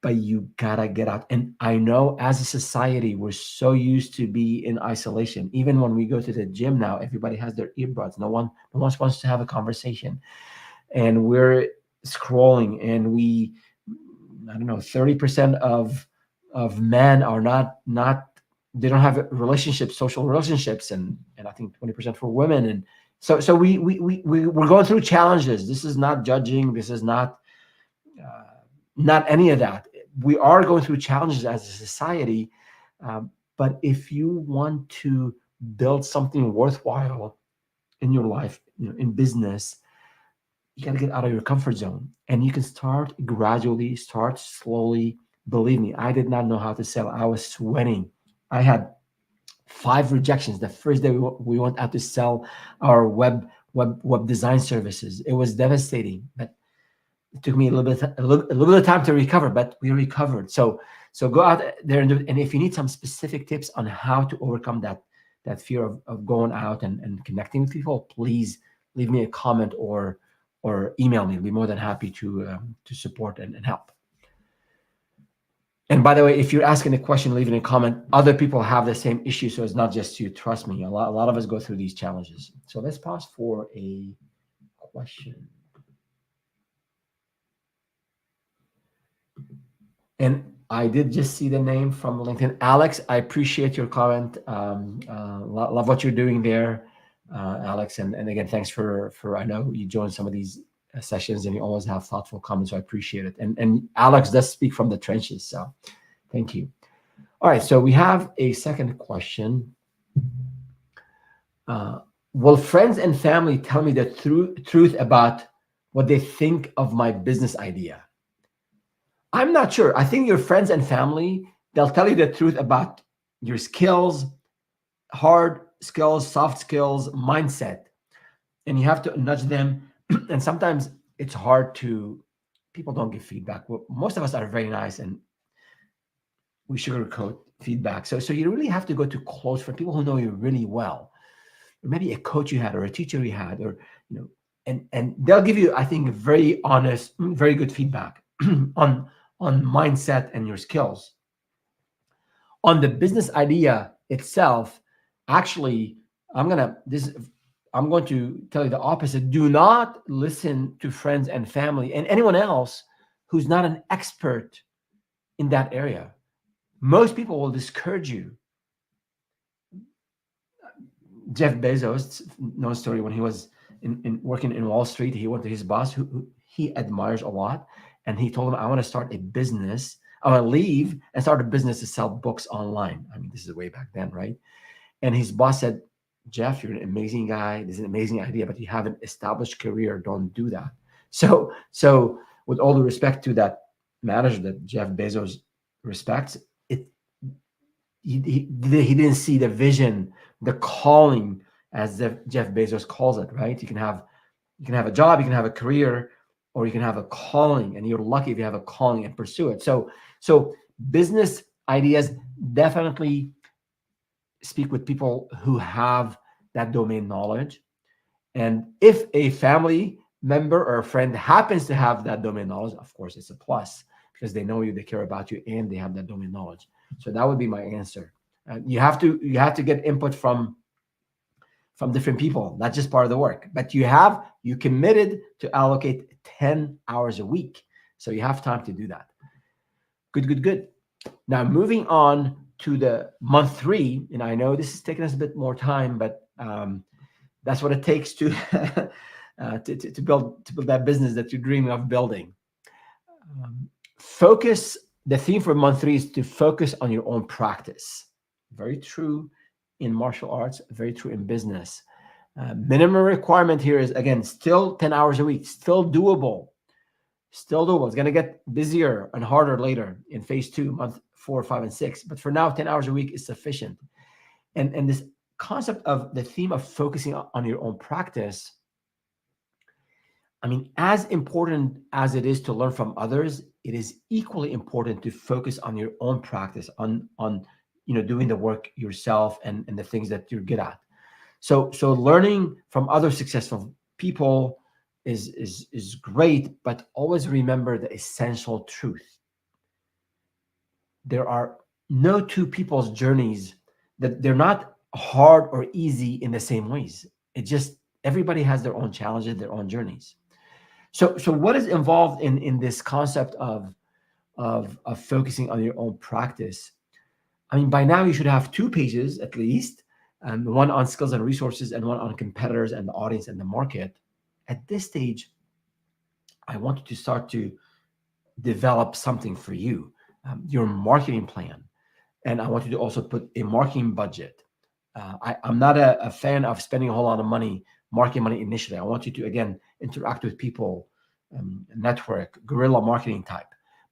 but you gotta get out. And I know as a society, we're so used to be in isolation. Even when we go to the gym now, everybody has their earbuds. No one wants to have a conversation. And we're scrolling, and I don't know, 30% of men are not they don't have relationships, social relationships, and I think 20% for women. And so we're going through challenges. This is not judging. This is uh, not any of that. We are going through challenges as a society, but if you want to build something worthwhile in your life, in business, you got to get out of your comfort zone, and you can start gradually, start slowly. Believe me, I did not know how to sell. I was sweating. I had 5 rejections the first day we went out to sell our web design services. It was devastating, but it took me a little bit of time to recover, but we recovered. So go out there and do it. And if you need some specific tips on how to overcome that fear of going out and connecting with people, please leave me a comment or email me. I'll be more than happy to support and help. And by the way, if you're asking a question, leave it in a comment. Other people have the same issue, so it's not just you. Trust me, a lot of us go through these challenges. So let's pause for a question. And I did just see the name from LinkedIn. Alex, I appreciate your comment. Love what you're doing there, Alex. And again, thanks for I know you joined some of these sessions and you always have thoughtful comments, so I appreciate it. And Alex does speak from the trenches, so thank you. All right, so we have a second question. Will friends and family tell me the truth about what they think of my business idea? I'm not sure. I think your friends and family, they'll tell you the truth about your skills, hard skills, soft skills, mindset. And you have to nudge them. And sometimes it's hard people don't give feedback. Well, most of us are very nice and we sugarcoat feedback. So you really have to go to close friends, people who know you really well. Or maybe a coach you had or a teacher you had, or and they'll give you, I think, very honest, very good feedback on mindset and your skills. On the business idea itself, actually, I'm going to tell you the opposite. Do not listen to friends and family and anyone else who's not an expert in that area. Most people will discourage you. Jeff Bezos, no story, when he was in working in Wall Street, he went to his boss who he admires a lot. And he told him, I want to start a business. I want to leave and start a business to sell books online. I mean, this is way back then, right? And his boss said, Jeff, you're an amazing guy. This is an amazing idea, but you have an established career. Don't do that. So with all the respect to that manager that Jeff Bezos respects, he didn't see the vision, the calling, as Jeff Bezos calls it, right? You can have a job, you can have a career, or you can have a calling, and you're lucky if you have a calling and pursue it. So business ideas, definitely speak with people who have that domain knowledge. And if a family member or a friend happens to have that domain knowledge, of course, it's a plus because they know you, they care about you, and they have that domain knowledge. So that would be my answer. You have to get input from different people. That's just part of the work. But you committed to allocate 10 hours a week. So you have time to do that. Good. Now, moving on to the month 3, and I know this is taking us a bit more time, but that's what it takes to to build that business that you're dreaming of building. Focus. The theme for month 3 is to focus on your own practice. Very true in martial arts, very true in business. Minimum requirement here is, again, still 10 hours a week, still doable. It's going to get busier and harder later in phase 2, month 4, 5, and 6. But for now, 10 hours a week is sufficient. And this concept of the theme of focusing on your own practice, I mean, as important as it is to learn from others, it is equally important to focus on your own practice, on doing the work yourself and the things that you're good at. So learning from other successful people is great, but always remember the essential truth. there are no two people's journeys that they're not hard or easy in the same ways. It just everybody has their own challenges, their own journeys. So what is involved in this concept of focusing on your own practice? I mean, by now you should have 2 pages at least, one on skills and resources and one on competitors and the audience and the market. At this stage, I want you to start to develop something for you, your marketing plan. And I want you to also put a marketing budget. I'm not a fan of spending a whole lot of money, marketing money initially. I want you to, again, interact with people, network, guerrilla marketing type.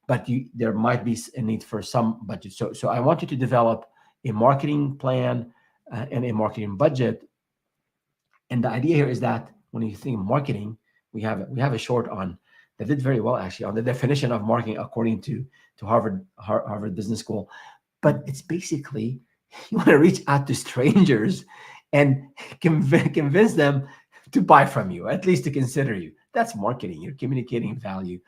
But there might be a need for some budget. So I want you to develop a marketing plan and a marketing budget. And the idea here is that when you think marketing, we have a short on that did very well actually on the definition of marketing according to Harvard Business School. But it's basically you want to reach out to strangers and convince them to buy from you, at least to consider you. That's marketing. You're communicating value.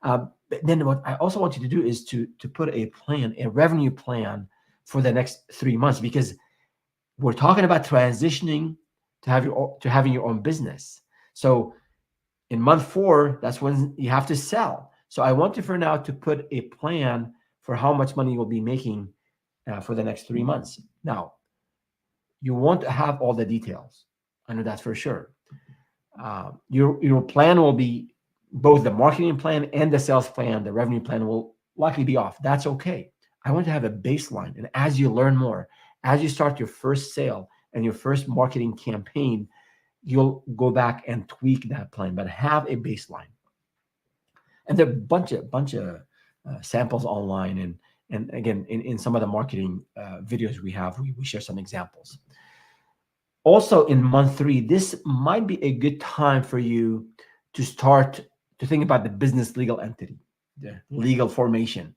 But then what I also want you to do is to put a plan, a revenue plan for the next 3 months, because we're talking about transitioning to having your own business. So in month 4, that's when you have to sell. So I want you for now to put a plan for how much money you'll be making for the next 3 months. Now, you won't have all the details. I know that for sure. Your plan will be both the marketing plan and the sales plan. The revenue plan will likely be off. That's okay. I want to have a baseline. And as you learn more, as you start your first sale and your first marketing campaign, you'll go back and tweak that plan, but have a baseline. And there are a bunch of samples online, and again in some of the marketing videos we have, we share some examples. Also in month 3, this might be a good time for you to start to think about the business legal entity, the legal formation.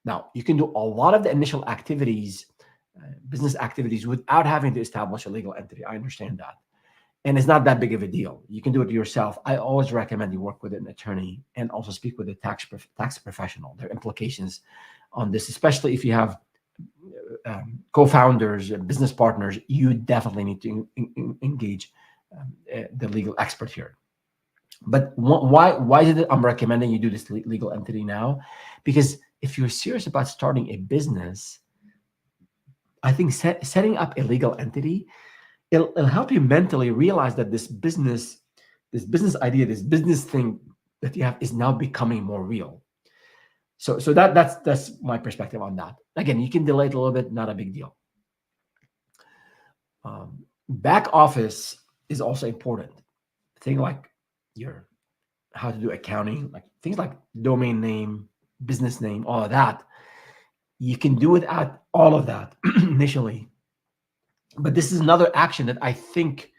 Now, you can do a lot of the initial activities, business activities, without having to establish a legal entity. I understand that. And it's not that big of a deal. You can do it yourself. I always recommend you work with an attorney and also speak with a tax professional. There are implications on this, especially if you have co-founders, business partners. You definitely need to engage the legal expert here. But why is it I'm recommending you do this legal entity now? Because if you're serious about starting a business, I think setting up a legal entity, it'll help you mentally realize that this business idea, this business thing that you have is now becoming more real. So that's my perspective on that. Again, you can delay it a little bit, not a big deal. Back office is also important. Things like how to do accounting, like things like domain name, business name, all of that. You can do without all of that initially. But this is another action that I think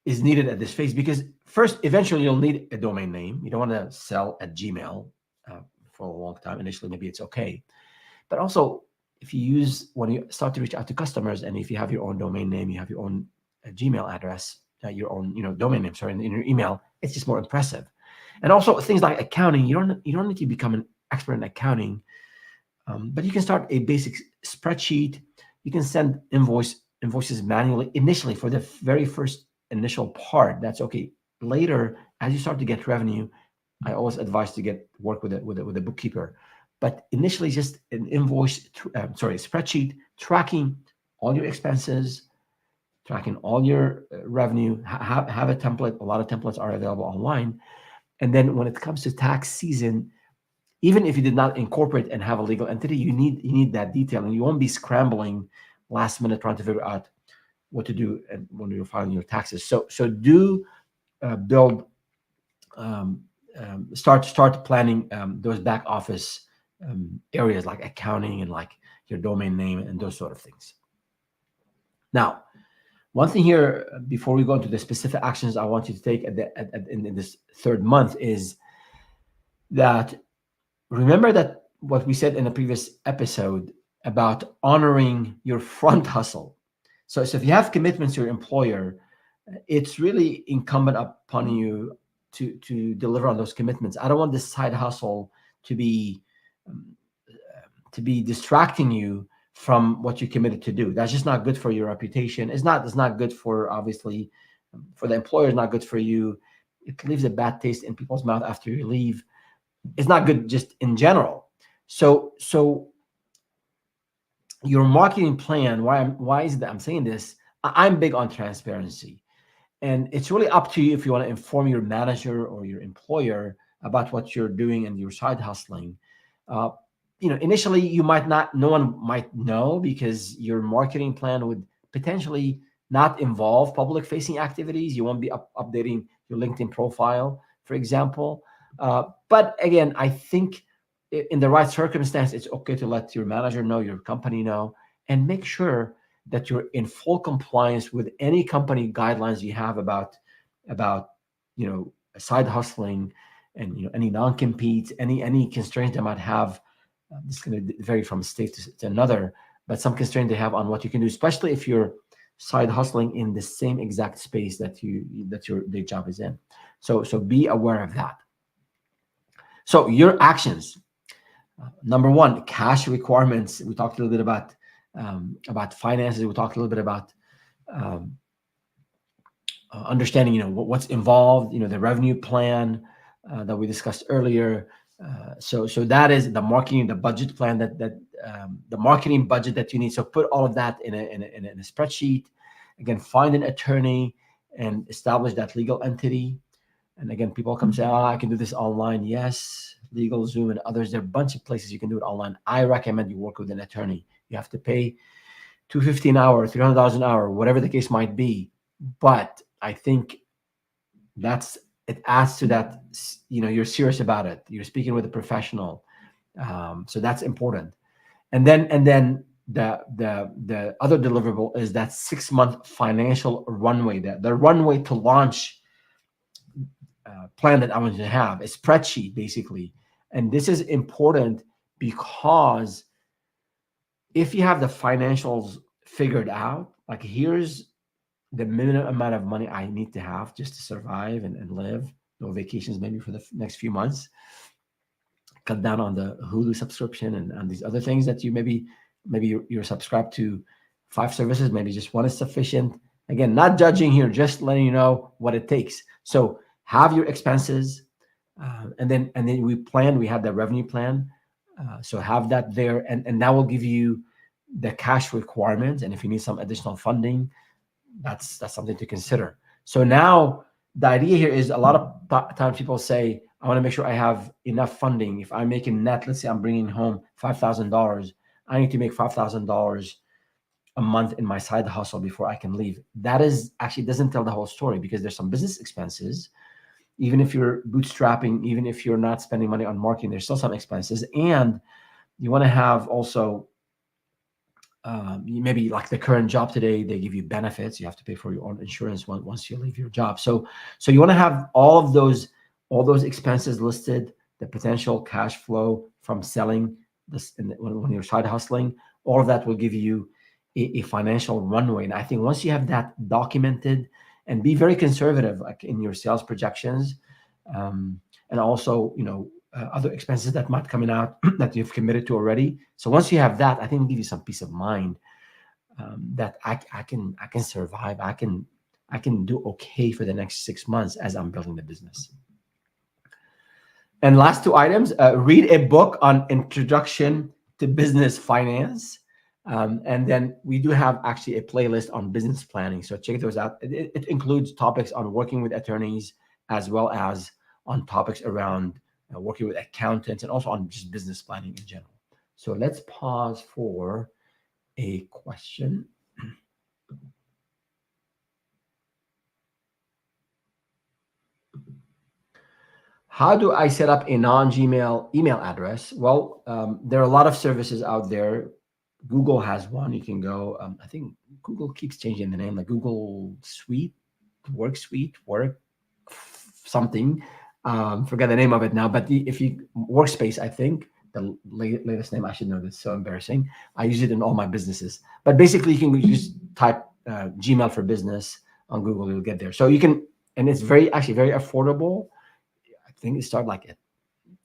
is needed at this phase, because first, eventually you'll need a domain name. You don't want to sell at Gmail for a long time. Initially, maybe it's okay. But also, if you when you start to reach out to customers, and if you have your own domain name, you have your own Gmail address, your own domain name, sorry, in your email, it's just more impressive. And also things like accounting, you don't need to become an expert in accounting, but you can start a basic spreadsheet. You can send invoices manually initially for the very first initial part. That's okay. Later, as you start to get revenue, I always advise to work with a bookkeeper. But initially, just an spreadsheet tracking all your expenses, tracking all your revenue. Have a template. A lot of templates are available online. And then when it comes to tax season, even if you did not incorporate and have a legal entity, you need that detail, and you won't be scrambling last minute trying to figure out what to do and when you're filing your taxes. So do build, start planning those back office areas like accounting and like your domain name and those sort of things. Now, one thing here before we go into the specific actions I want you to take in this 3rd month is that remember that what we said in the previous episode about honoring your front hustle. So if you have commitments to your employer, it's really incumbent upon you to deliver on those commitments. I don't want this side hustle to be to be distracting you from what you committed to do. That's just not good for your reputation. It's not good for, obviously, for the employer. It's not good for you. It leaves a bad taste in people's mouth after you leave. It's not good just in general. So your marketing plan, why is it that I'm saying this? I'm big on transparency. And it's really up to you if you want to inform your manager or your employer about what you're doing and your side hustling. Uh, Initially you might not, no one might know, because your marketing plan would potentially not involve public facing activities. You won't be updating your LinkedIn profile, for example. But again, I think in the right circumstance, it's okay to let your manager know, your company know, and make sure that you're in full compliance with any company guidelines you have about side hustling, and any non-competes, any constraints they might have. This is going to vary from state to another, but some constraint they have on what you can do, especially if you're side hustling in the same exact space that your day job is in. So be aware of that. So your actions. Number one, cash requirements. We talked a little bit about finances. We talked a little bit about understanding, what's involved. The revenue plan that we discussed earlier. So that is the marketing, the budget plan the marketing budget that you need. So put all of that in a spreadsheet. Again, find an attorney and establish that legal entity. And again, people come say, I can do this online. Yes, LegalZoom and others. There are a bunch of places you can do it online. I recommend you work with an attorney. You have to pay $250 an hour, $300 an hour, whatever the case might be. But I think it adds to that, you're serious about it. You're speaking with a professional. So that's important. And then the other deliverable is that 6-month financial runway, the runway to launch plan that I want you to have, a spreadsheet basically. And this is important because if you have the financials figured out, like here's the minimum amount of money I need to have just to survive and live, no vacations maybe for the next few months, cut down on the Hulu subscription and these other things that maybe you're subscribed to 5 services, maybe just one is sufficient. Again, not judging here, just letting you know what it takes. So have your expenses, and then we have the revenue plan. So have that there, and that will give you the cash requirements. And if you need some additional funding, that's something to consider. So now the idea here is, a lot of times people say, I want to make sure I have enough funding. If I'm making net, let's say I'm bringing home $5,000, I need to make $5,000 a month in my side hustle before I can leave. That is actually doesn't tell the whole story, because there's some business expenses. Even if you're bootstrapping, even if you're not spending money on marketing, there's still some expenses. And you want to have also, maybe like the current job today, they give you benefits. You have to pay for your own insurance once you leave your job. So you want to have all those expenses listed, the potential cash flow from selling this when you're side hustling. All of that will give you a financial runway. And I think once you have that documented, and be very conservative, like in your sales projections, and also other expenses that might coming out that you've committed to already. So once you have that, I think it'll give you some peace of mind, that I can survive. I can do okay for the next 6 months as I'm building the business. And last 2 items: read a book on Introduction to Business Finance. And then we do have actually a playlist on business planning. So check those out. It includes topics on working with attorneys, as well as on topics around working with accountants, and also on just business planning in general. So let's pause for a question. How do I set up a non-Gmail email address? Well, there are a lot of services out there. Google has one. You can go, I think Google keeps changing the name, like Google Suite, Work Suite, Work something. Forget the name of it now, but if you Workspace, I think the latest name, I should know this, so embarrassing. I use it in all my businesses. But basically, you can just type Gmail for Business on Google, you'll get there. So you can, and it's actually very affordable. I think it started like at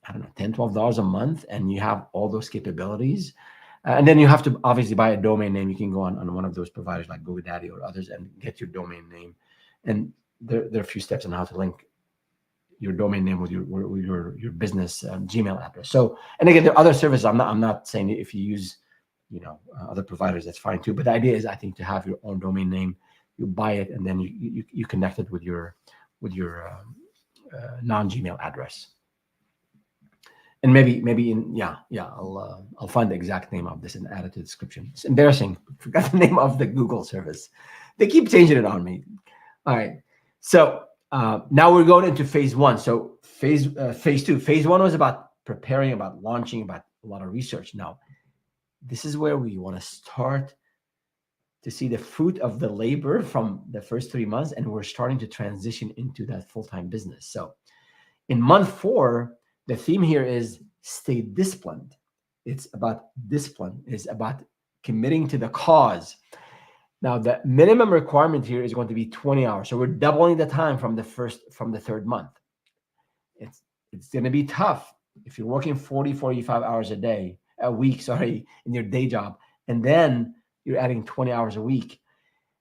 I don't know, $10, $12 a month, and you have all those capabilities. And then you have to obviously buy a domain name. You can go on one of those providers like GoDaddy or others and get your domain name. And there are a few steps on how to link your domain name with your business Gmail address. So, and again, there are other services. I'm not saying if you use, other providers, that's fine too. But the idea is, I think, to have your own domain name. You buy it, and then you connect it with your non-Gmail address. And maybe I'll find the exact name of this and add it to the description. It's embarrassing. I forgot the name of the Google service. They keep changing it on me. All right. So now we're going into phase one. So phase two. Phase one was about preparing, about launching, about a lot of research. Now, this is where we want to start to see the fruit of the labor from the first 3 months, and we're starting to transition into that full-time business. So in month 4, the theme here is stay disciplined. It's about discipline. It's about committing to the cause. Now, the minimum requirement here is going to be 20 hours. So we're doubling the time from the 3rd month. It's going to be tough if you're working 40, 45 hours a week, in your day job, and then you're adding 20 hours a week.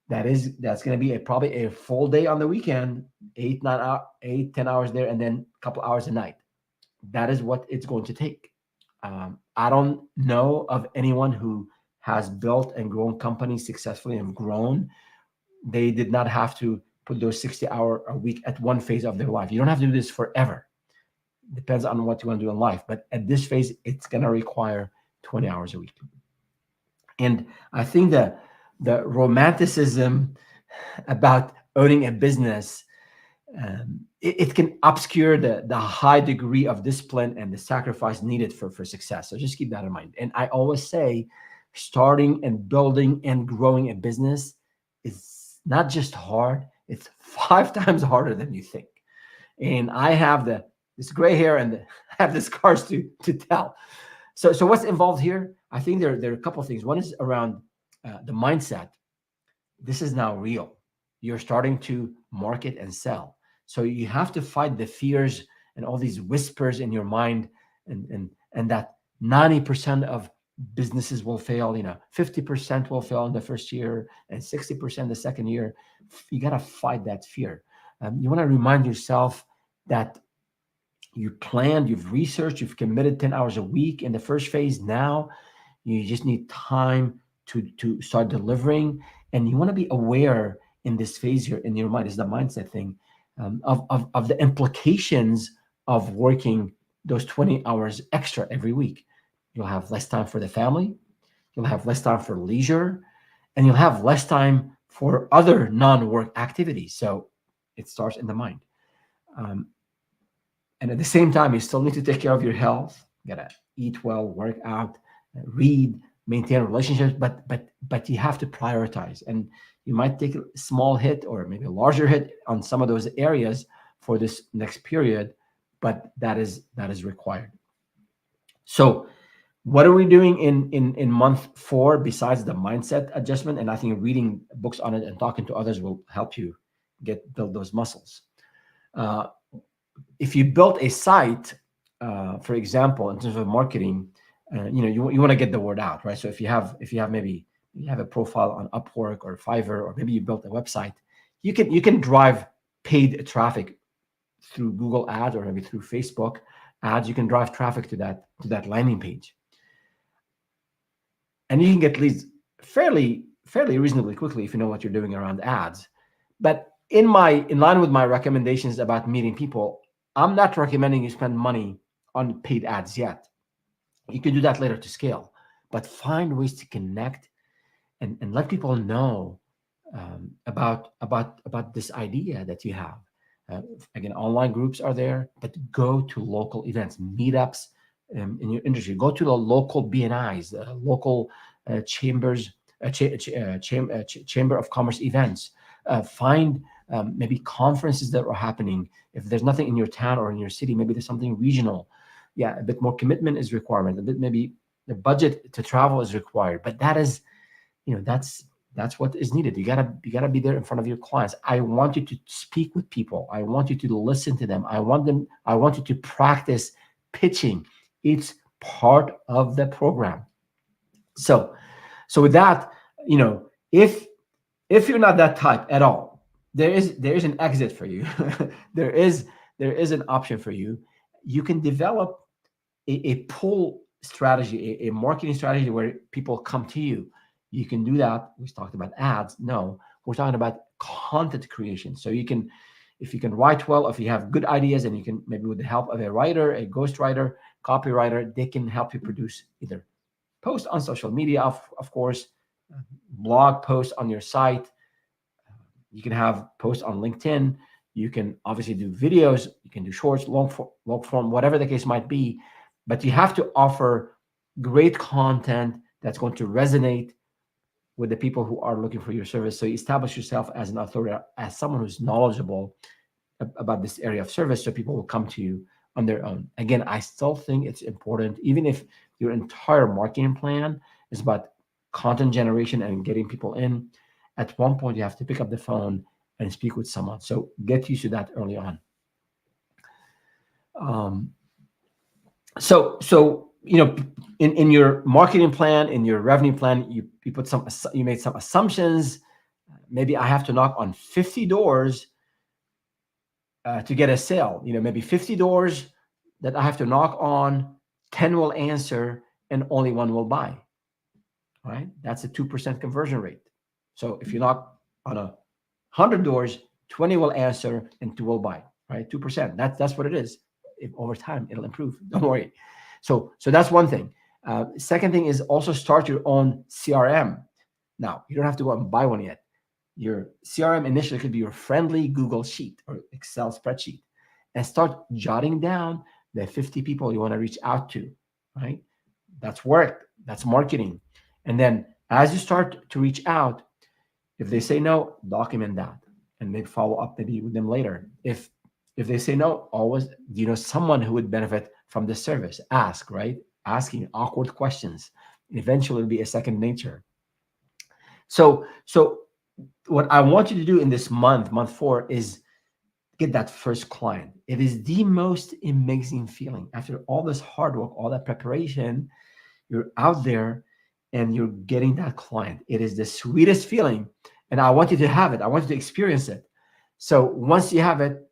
That's going to be probably a full day on the weekend, 8, 10 hours there, and then a couple hours a night. That is what it's going to take. I don't know of anyone who has built and grown companies successfully and grown. They did not have to put those 60-hour a week at one phase of their life. You don't have to do this forever. Depends on what you want to do in life. But at this phase, it's going to require 20 hours a week. And I think the romanticism about owning a business, it can obscure the high degree of discipline and the sacrifice needed for success. So just keep that in mind. And I always say, starting and building and growing a business is not just hard, it's 5 times harder than you think. And I have this gray hair and I have the scars to tell. So what's involved here? I think there are a couple of things. One is around the mindset. This is now real. You're starting to market and sell. So you have to fight the fears and all these whispers in your mind, and that 90% of businesses will fail. 50% will fail in the first year and 60% the second year. You got to fight that fear. You want to remind yourself that you planned, you've researched, you've committed 10 hours a week in the first phase. Now you just need time to start delivering. And you want to be aware in this phase here in your mind, is the mindset thing, of the implications of working those 20 hours extra every week. You'll have less time for the family, you'll have less time for leisure, and you'll have less time for other non-work activities. So it starts in the mind. And at the same time, you still need to take care of your health. You gotta eat well, work out, read, maintain relationships, but you have to prioritize. And you might take a small hit or maybe a larger hit on some of those areas for this next period, but that is required. So what are we doing in month 4 besides the mindset adjustment? And I think reading books on it and talking to others will help you build those muscles. If you built a site, for example, in terms of marketing, you want to get the word out, right? So if you have maybe you have a profile on Upwork or Fiverr, or maybe you built a website, you can drive paid traffic through Google Ads or maybe through Facebook ads. You can drive traffic to that landing page, and you can get leads fairly reasonably quickly if you know what you're doing around ads. But in line with my recommendations about meeting people, I'm not recommending you spend money on paid ads yet. You can do that later to scale, but find ways to connect and let people know about this idea that you have. Again, online groups are there, but go to local events, meetups in your industry. Go to the local BNIs, local chambers, chamber of commerce events. Find maybe conferences that are happening. If there's nothing in your town or in your city, maybe there's something regional. Yeah, a bit more commitment is required. A bit maybe the budget to travel is required. But that is, that's what is needed. You gotta be there in front of your clients. I want you to speak with people. I want you to listen to them. I want you to practice pitching. It's part of the program. So with that, if you're not that type at all, there is an exit for you. there is an option for you. You can develop a pull strategy, a marketing strategy where people come to you. You can do that. We talked about ads. No, we're talking about content creation. So if you can write well, if you have good ideas, and you can, maybe with the help of a writer, a ghostwriter, copywriter, they can help you produce either post on social media, of course, blog posts on your site. You can have posts on LinkedIn. You can obviously do videos. You can do shorts, long form, whatever the case might be. But you have to offer great content that's going to resonate with the people who are looking for your service. So you establish yourself as an authority, as someone who's knowledgeable about this area of service, so people will come to you on their own. Again, I still think it's important, even if your entire marketing plan is about content generation and getting people in, at one point you have to pick up the phone and speak with someone. So get used to that early on. So in your marketing plan, in your revenue plan, you made some assumptions. Maybe I have to knock on 50 doors to get a sale. Maybe 50 doors that I have to knock on, 10 will answer, and only 1 will buy. Right? That's a 2% conversion rate. So if you knock on 100 doors, 20 will answer and 2 will buy. Right? 2%. That's what it is. If over time it'll improve. Don't worry. So that's one thing. Second thing is also start your own CRM. Now, you don't have to go out and buy one yet. Your CRM initially could be your friendly Google Sheet or Excel spreadsheet, and start jotting down the 50 people you want to reach out to, right? That's work. That's marketing. And then as you start to reach out, if they say no, document that and maybe follow up maybe with them later. If they say no, always, someone who would benefit from this service? Ask, right? Asking awkward questions. Eventually it'll be a second nature. So what I want you to do in this month 4, is get that first client. It is the most amazing feeling. After all this hard work, all that preparation, you're out there and you're getting that client. It is the sweetest feeling. And I want you to have it. I want you to experience it. So once you have it,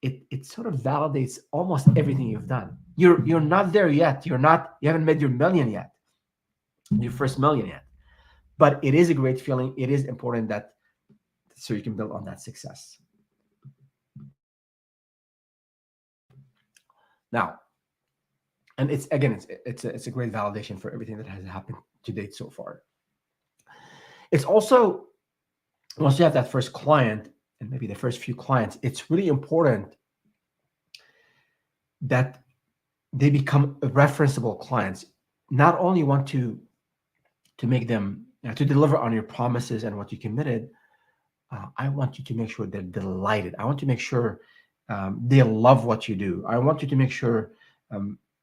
it sort of validates almost everything you've done. You're not there yet. You haven't made your million yet, your first million yet. But it is a great feeling. It is important so you can build on that success. Now, and it's a great validation for everything that has happened to date so far. It's also, once you have that first client, and maybe the first few clients, it's really important that they become referenceable clients. Not only want to make them, to deliver on your promises and what you committed, I want you to make sure they're delighted. I want to make sure they love what you do. I want you to make sure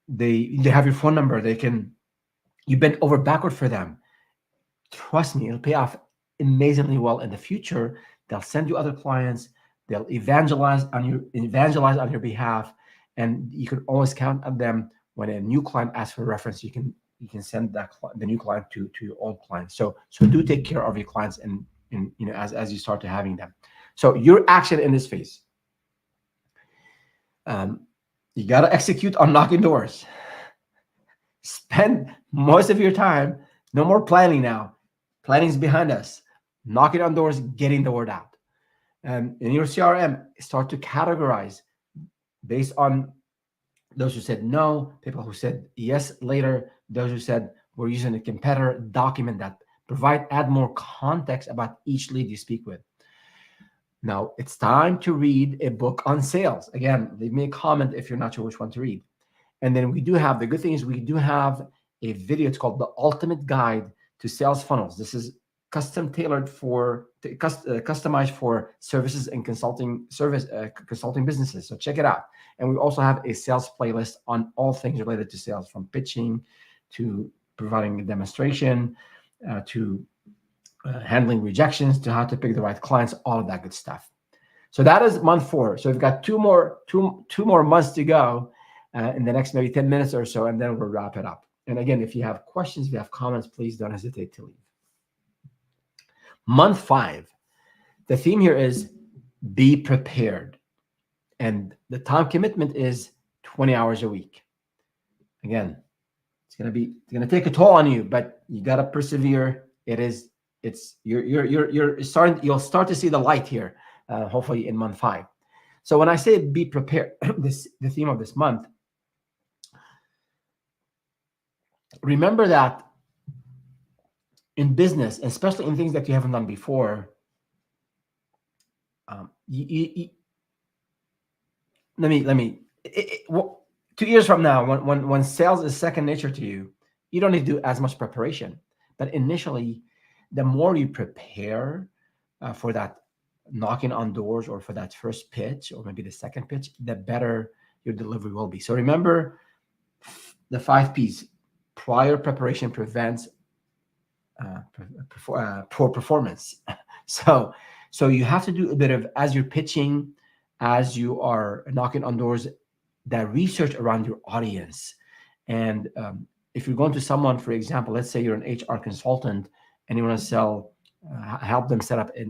they have your phone number. You bent over backward for them. Trust me, it'll pay off amazingly well in the future. They'll send you other clients. They'll evangelize on your behalf, and you can always count on them. When a new client asks for a reference, you can send the new client to your old client. So do take care of your clients, and as you start to having them. So your action in this phase, you got to execute on knocking doors. Spend most of your time. No more planning now. Planning is behind us. Knocking on doors, getting the word out. And in your CRM, start to categorize based on those who said no, people who said yes later, those who said we're using a competitor. Document that. Add more context about each lead you speak with. Now it's time to read a book on sales. Again, leave me a comment if you're not sure which one to read. And then the good thing is we do have a video. It's called The Ultimate Guide to Sales Funnels. This is customized for services and consulting businesses. So check it out. And we also have a sales playlist on all things related to sales, from pitching to providing a demonstration, to handling rejections, to how to pick the right clients, all of that good stuff. So that is month 4. So we've got two more months to go. in the next maybe 10 minutes or so, and then we'll wrap it up. And again, if you have questions, if you have comments, please don't hesitate to leave. Month 5, the theme here is be prepared. And the time commitment is 20 hours a week. Again, it's gonna take a toll on you, but you gotta persevere. You're starting. You'll start to see the light here, hopefully in month 5. So when I say be prepared, the theme of this month, remember that in business, especially in things that you haven't done before, well, 2 years from now, when sales is second nature to you, you don't need to do as much preparation. But initially, the more you prepare for that knocking on doors or for that first pitch or maybe the second pitch, the better your delivery will be. So remember the 5 P's. Prior preparation prevents poor performance. So you have to do a bit of, as you're pitching, as you are knocking on doors, that research around your audience. And if you're going to someone, for example, let's say you're an HR consultant and you want to help them set up a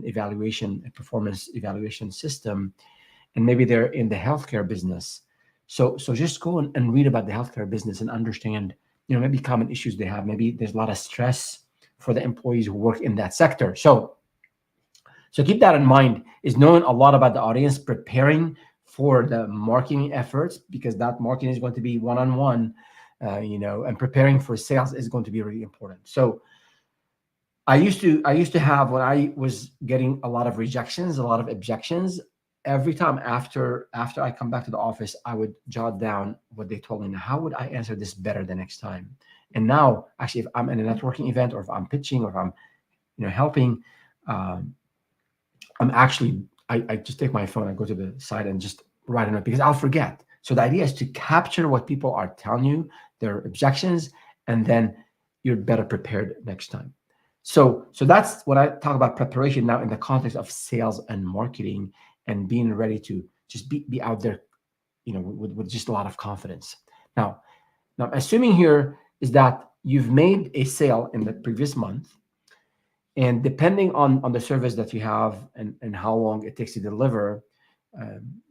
performance evaluation system, and maybe they're in the healthcare business. So just go and read about the healthcare business and understand, maybe common issues they have. Maybe there's a lot of stress for the employees who work in that sector. So keep that in mind, is knowing a lot about the audience, preparing for the marketing efforts, because that marketing is going to be one-on-one, and preparing for sales is going to be really important. So I used to have, when I was getting a lot of rejections, a lot of objections, every time after I come back to the office, I would jot down what they told me. Now, how would I answer this better the next time? And now, actually, if I'm in a networking event or if I'm pitching or if I'm, helping, I just take my phone, I go to the side and just write a note, because I'll forget. So the idea is to capture what people are telling you, their objections, and then you're better prepared next time. So that's what I talk about preparation now in the context of sales and marketing, and being ready to just be out there, with just a lot of confidence. Now assuming here is that you've made a sale in the previous month, and depending on the service that you have and how long it takes to deliver,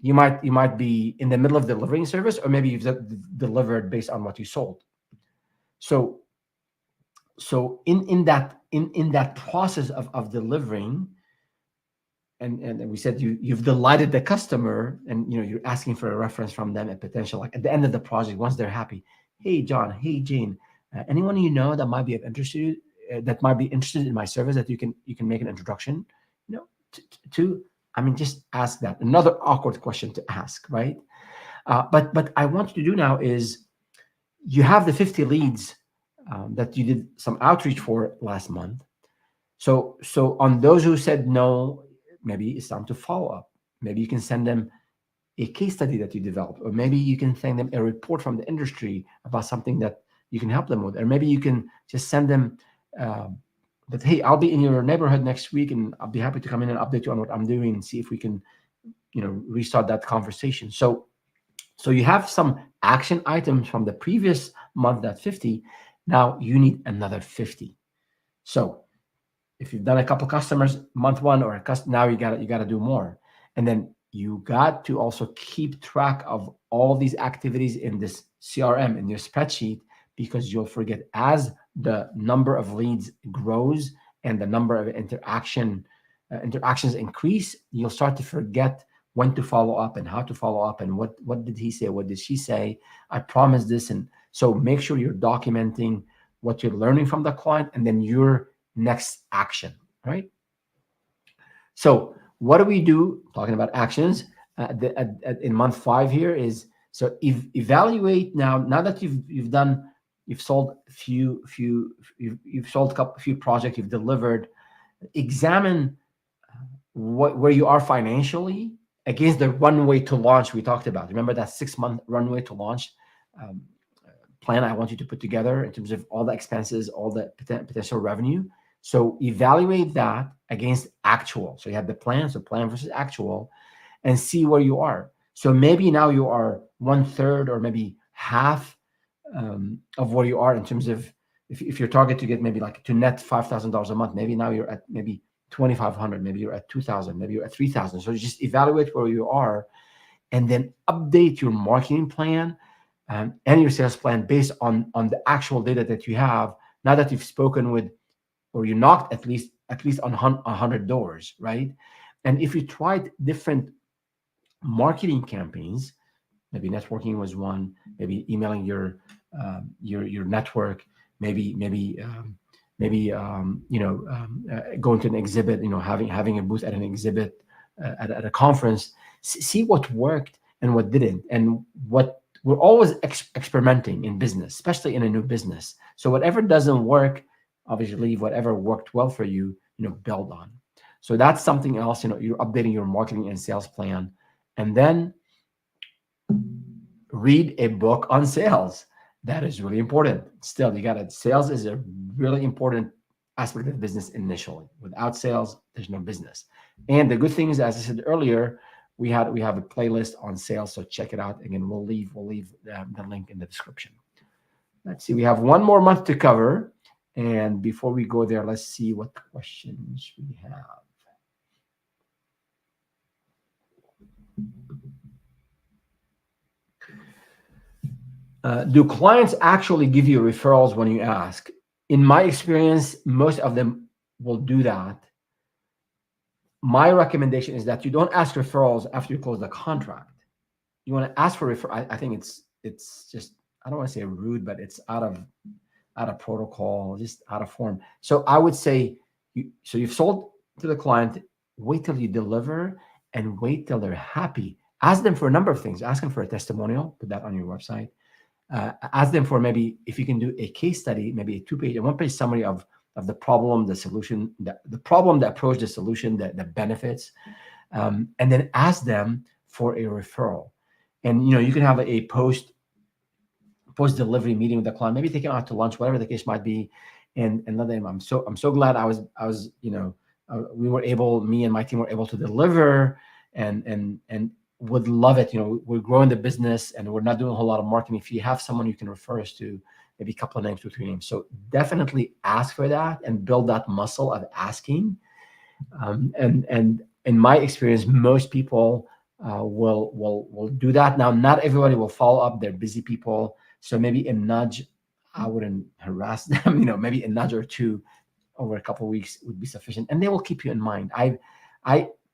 you might be in the middle of delivering service, or maybe you've delivered based on what you sold. So in that process of delivering, and we said you've delighted the customer, and you're asking for a reference from them, a potential, like at the end of the project, once they're happy, hey John, hey Jane, anyone that might be interested in my service, that you can make an introduction, to. I mean, just ask that. Another awkward question to ask, right? But I want you to do now is, you have the 50 leads that you did some outreach for last month. So on those who said no, maybe it's time to follow up. Maybe you can send them a case study that you developed, or maybe you can send them a report from the industry about something that you can help them with, or maybe you can just send them that, hey, I'll be in your neighborhood next week, and I'll be happy to come in and update you on what I'm doing and see if we can, restart that conversation. So you have some action items from the previous month, that 50. Now you need another 50. So if you've done a couple customers month 1, or now you got to do more, and then you got to also keep track of all these activities in this CRM, in your spreadsheet, because you'll forget as the number of leads grows and the number of interactions increase. You'll start to forget when to follow up and how to follow up, and what did he say, what did she say, I promised this. And so make sure you're documenting what you're learning from the client, and then your next action, right? So what do we do, talking about actions in month 5 here, is so evaluate now that you've sold a few projects, you've delivered, examine where you are financially against the runway to launch we talked about. Remember that 6-month runway to launch plan I want you to put together in terms of all the expenses, all the potential revenue. So evaluate that against actual. So you have the plan, so plan versus actual, and see where you are. So maybe now you are 1/3 or maybe half of where you are in terms of if your target to get maybe like to net $5,000 a month, maybe now you're at maybe 2,500, maybe you're at 2,000, maybe you're at 3,000. So just evaluate where you are, and then update your marketing plan and your sales plan based on the actual data that you have. Now that you've spoken with, or you knocked at least on 100 doors, right? And if you tried different marketing campaigns, maybe networking was one, maybe emailing your network, maybe going to an exhibit, having a booth at an exhibit, at a conference. See what worked and what didn't, and what we're always experimenting in business, especially in a new business. So whatever doesn't work, obviously leave. Whatever worked well for you, build on. So that's something else. You're updating your marketing and sales plan, and then read a book on sales. That is really important. Still, you got it. Sales is a really important aspect of business initially. Without sales, there's no business. And the good thing is, as I said earlier, we have a playlist on sales, so check it out. Again, we'll leave the link in the description. Let's see. We have one more month to cover, and before we go there, let's see what questions we have. Do clients actually give you referrals when you ask? In my experience, most of them will do that. My recommendation is that you don't ask referrals after you close the contract. You want to ask for referral. I think it's just, I don't want to say rude, but it's out of protocol, just out of form. So I would say, you've sold to the client, wait till you deliver and wait till they're happy. Ask them for a number of things. Ask them for a testimonial, put that on your website. Ask them for maybe if you can do a case study, maybe a one-page summary of the problem, the solution, the problem, the approach, the solution, the benefits, and then ask them for a referral. And you can have a post delivery meeting with the client, maybe take them out to lunch, whatever the case might be, and let them. I'm so glad I was we were able, me and my team were able to deliver, and would love it. We're growing the business and we're not doing a whole lot of marketing. If you have someone you can refer us to, maybe a couple of names, 2, 3 names. So definitely ask for that and build that muscle of asking. And in my experience, most people will do that. Now, not everybody will follow up. They're busy people. So maybe a nudge, I wouldn't harass them. Maybe a nudge or two over a couple of weeks would be sufficient, and they will keep you in mind.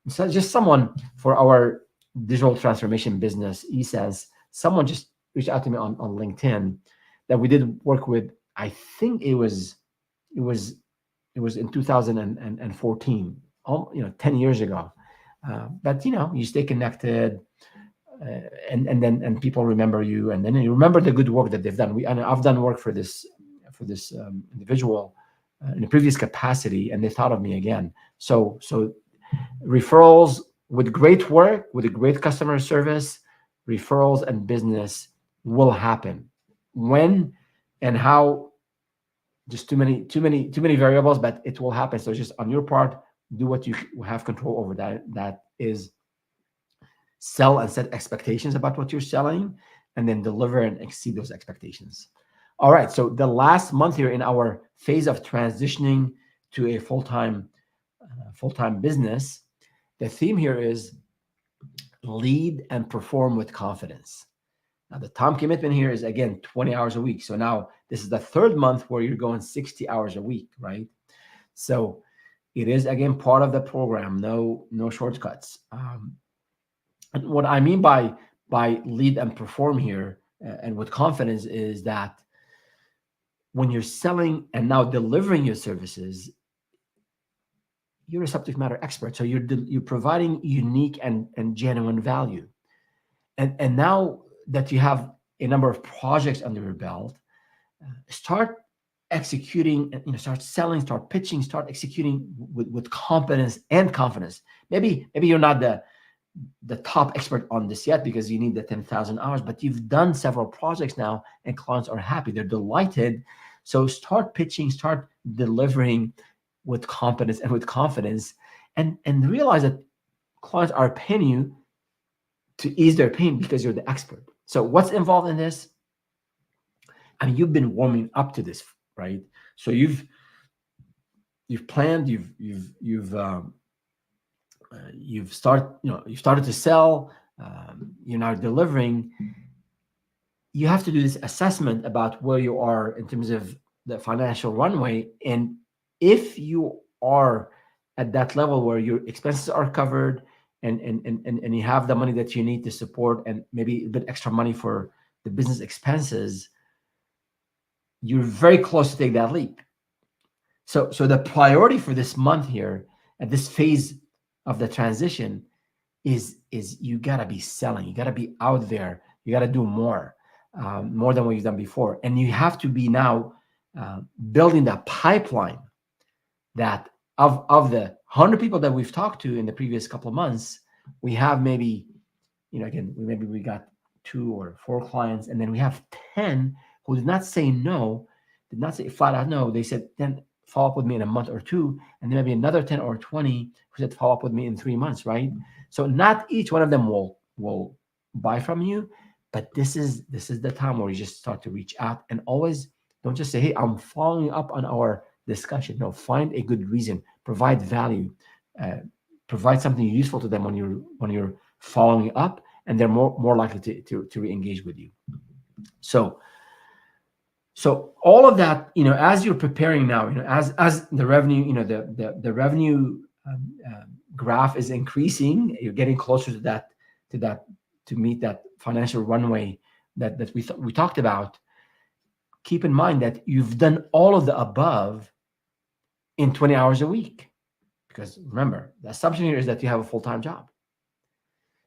So just someone for our digital transformation business, says someone just reached out to me on LinkedIn that we did work with. I think it was in 2014, 10 years ago. But you stay connected, and people remember you, and then you remember the good work that they've done. I've done work for this individual in a previous capacity, and they thought of me again. So referrals, with great work, with a great customer service, referrals and business will happen. When and how, just too many variables, but it will happen. So just on your part, do what you have control over. That is, sell and set expectations about what you're selling, and then deliver and exceed those expectations. All right. So the last month here in our phase of transitioning to a full-time business, the theme here is lead and perform with confidence. Now, the time commitment here is, again, 20 hours a week. So now this is the third month where you're going 60 hours a week, right? So it is, again, part of the program. No shortcuts. And what I mean by lead and perform here, and with confidence, is that when you're selling and now delivering your services, you're a subject matter expert. So you're providing unique and genuine value. And now that you have a number of projects under your belt, start executing, start selling, start pitching, start executing with competence and confidence. Maybe you're not the top expert on this yet because you need the 10,000 hours, but you've done several projects now and clients are happy. They're delighted. So start pitching, start delivering with competence and with confidence, and realize that clients are paying you to ease their pain because you're the expert. So what's involved in this? I mean, you've been warming up to this, right? So you've planned, you've started to sell, you're now delivering. You have to do this assessment about where you are in terms of the financial runway, and if you are at that level where your expenses are covered, and you have the money that you need to support, and maybe a bit extra money for the business expenses, you're very close to take that leap. So the priority for this month here at this phase of the transition is you gotta be selling, you gotta be out there, you gotta do more, more than what you've done before, and you have to be now building that pipeline that of the 100 people that we've talked to in the previous couple of months, we have maybe, again, maybe we got 2 or 4 clients, and then we have 10 who did not say no, did not say flat out no. They said, then follow up with me in a month or 2, and then maybe another 10 or 20 who said follow up with me in 3 months, right? So not each one of them will buy from you, but this is the time where you just start to reach out, and always don't just say, hey, I'm following up on our discussion. No, find a good reason, provide value, provide something useful to them when you're following up, and they're more likely to re-engage with you. So all of that, as you're preparing now, as the revenue, the revenue graph is increasing, you're getting closer to that to meet that financial runway that we talked about. Keep in mind that you've done all of the above in 20 hours a week, because remember, the assumption here is that you have a full-time job.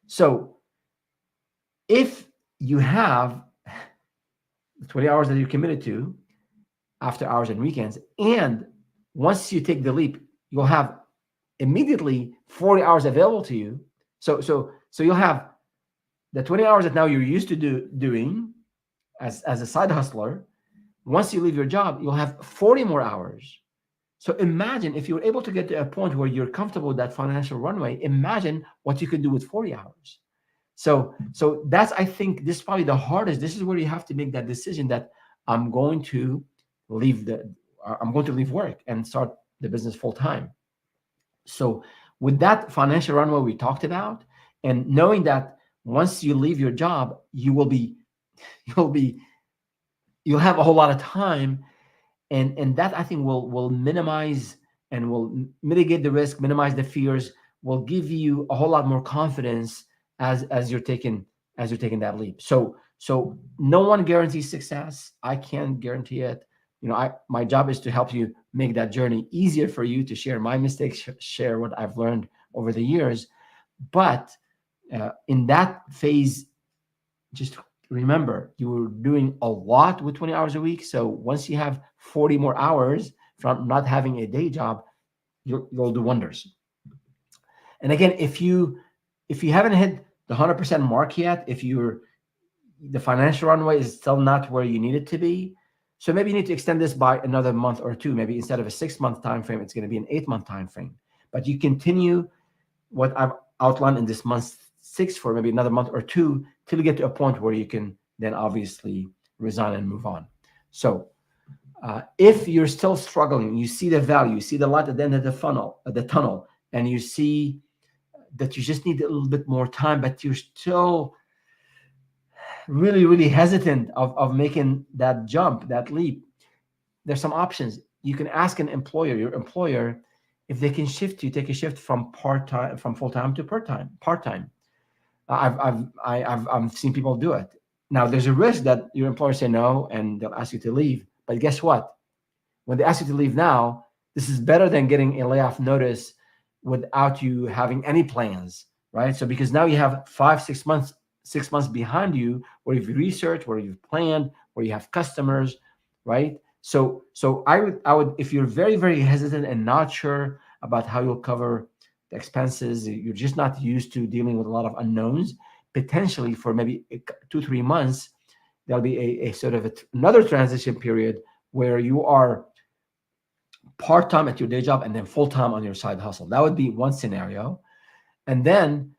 So if you have 20 hours that you're committed to after hours and weekends, and once you take the leap, you'll have immediately 40 hours available to you. So you'll have the 20 hours that now you're used to doing as a side hustler. Once you leave your job, you'll have 40 more hours. So imagine if you're able to get to a point where you're comfortable with that financial runway, imagine what you could do with 40 hours. So that's, I think, this is probably the hardest. This is where you have to make that decision that I'm going to leave work and start the business full time. So with that financial runway we talked about, and knowing that once you leave your job, you'll have a whole lot of time, and that, I think, will minimize and will mitigate the risk, minimize the fears, will give you a whole lot more confidence as you're taking that leap. So no one guarantees success. I can't guarantee it. My job is to help you make that journey easier for you, to share my mistakes, share what I've learned over the years. But in that phase, just remember, you were doing a lot with 20 hours a week. So once you have 40 more hours from not having a day job, you'll do wonders. And again, if you haven't hit the 100% mark yet, if the financial runway is still not where you need it to be, so maybe you need to extend this by another month or 2. Maybe instead of a 6-month time frame, it's going to be an 8-month time frame. But you continue what I've outlined in this month 6 for maybe another month or 2 till you get to a point where you can then obviously resign and move on. So if you're still struggling, you see the value, you see the light at the end of the tunnel, and you see that you just need a little bit more time, but you're still really, really hesitant of making that jump, that leap, there's some options. You can ask your employer, if they can take a shift from full-time to part-time. I've seen people do it. Now, there's a risk that your employer say no and they'll ask you to leave. But guess what? When they ask you to leave now, this is better than getting a layoff notice without you having any plans, right? So because now you have 5-6 months behind you where you've researched, where you've planned, where you have customers, right? So I would, if you're very, very hesitant and not sure about how you'll cover the expenses, you're just not used to dealing with a lot of unknowns, potentially for maybe 2-3 months, there'll be a sort of another transition period where you are part-time at your day job and then full-time on your side hustle. That would be one scenario. And then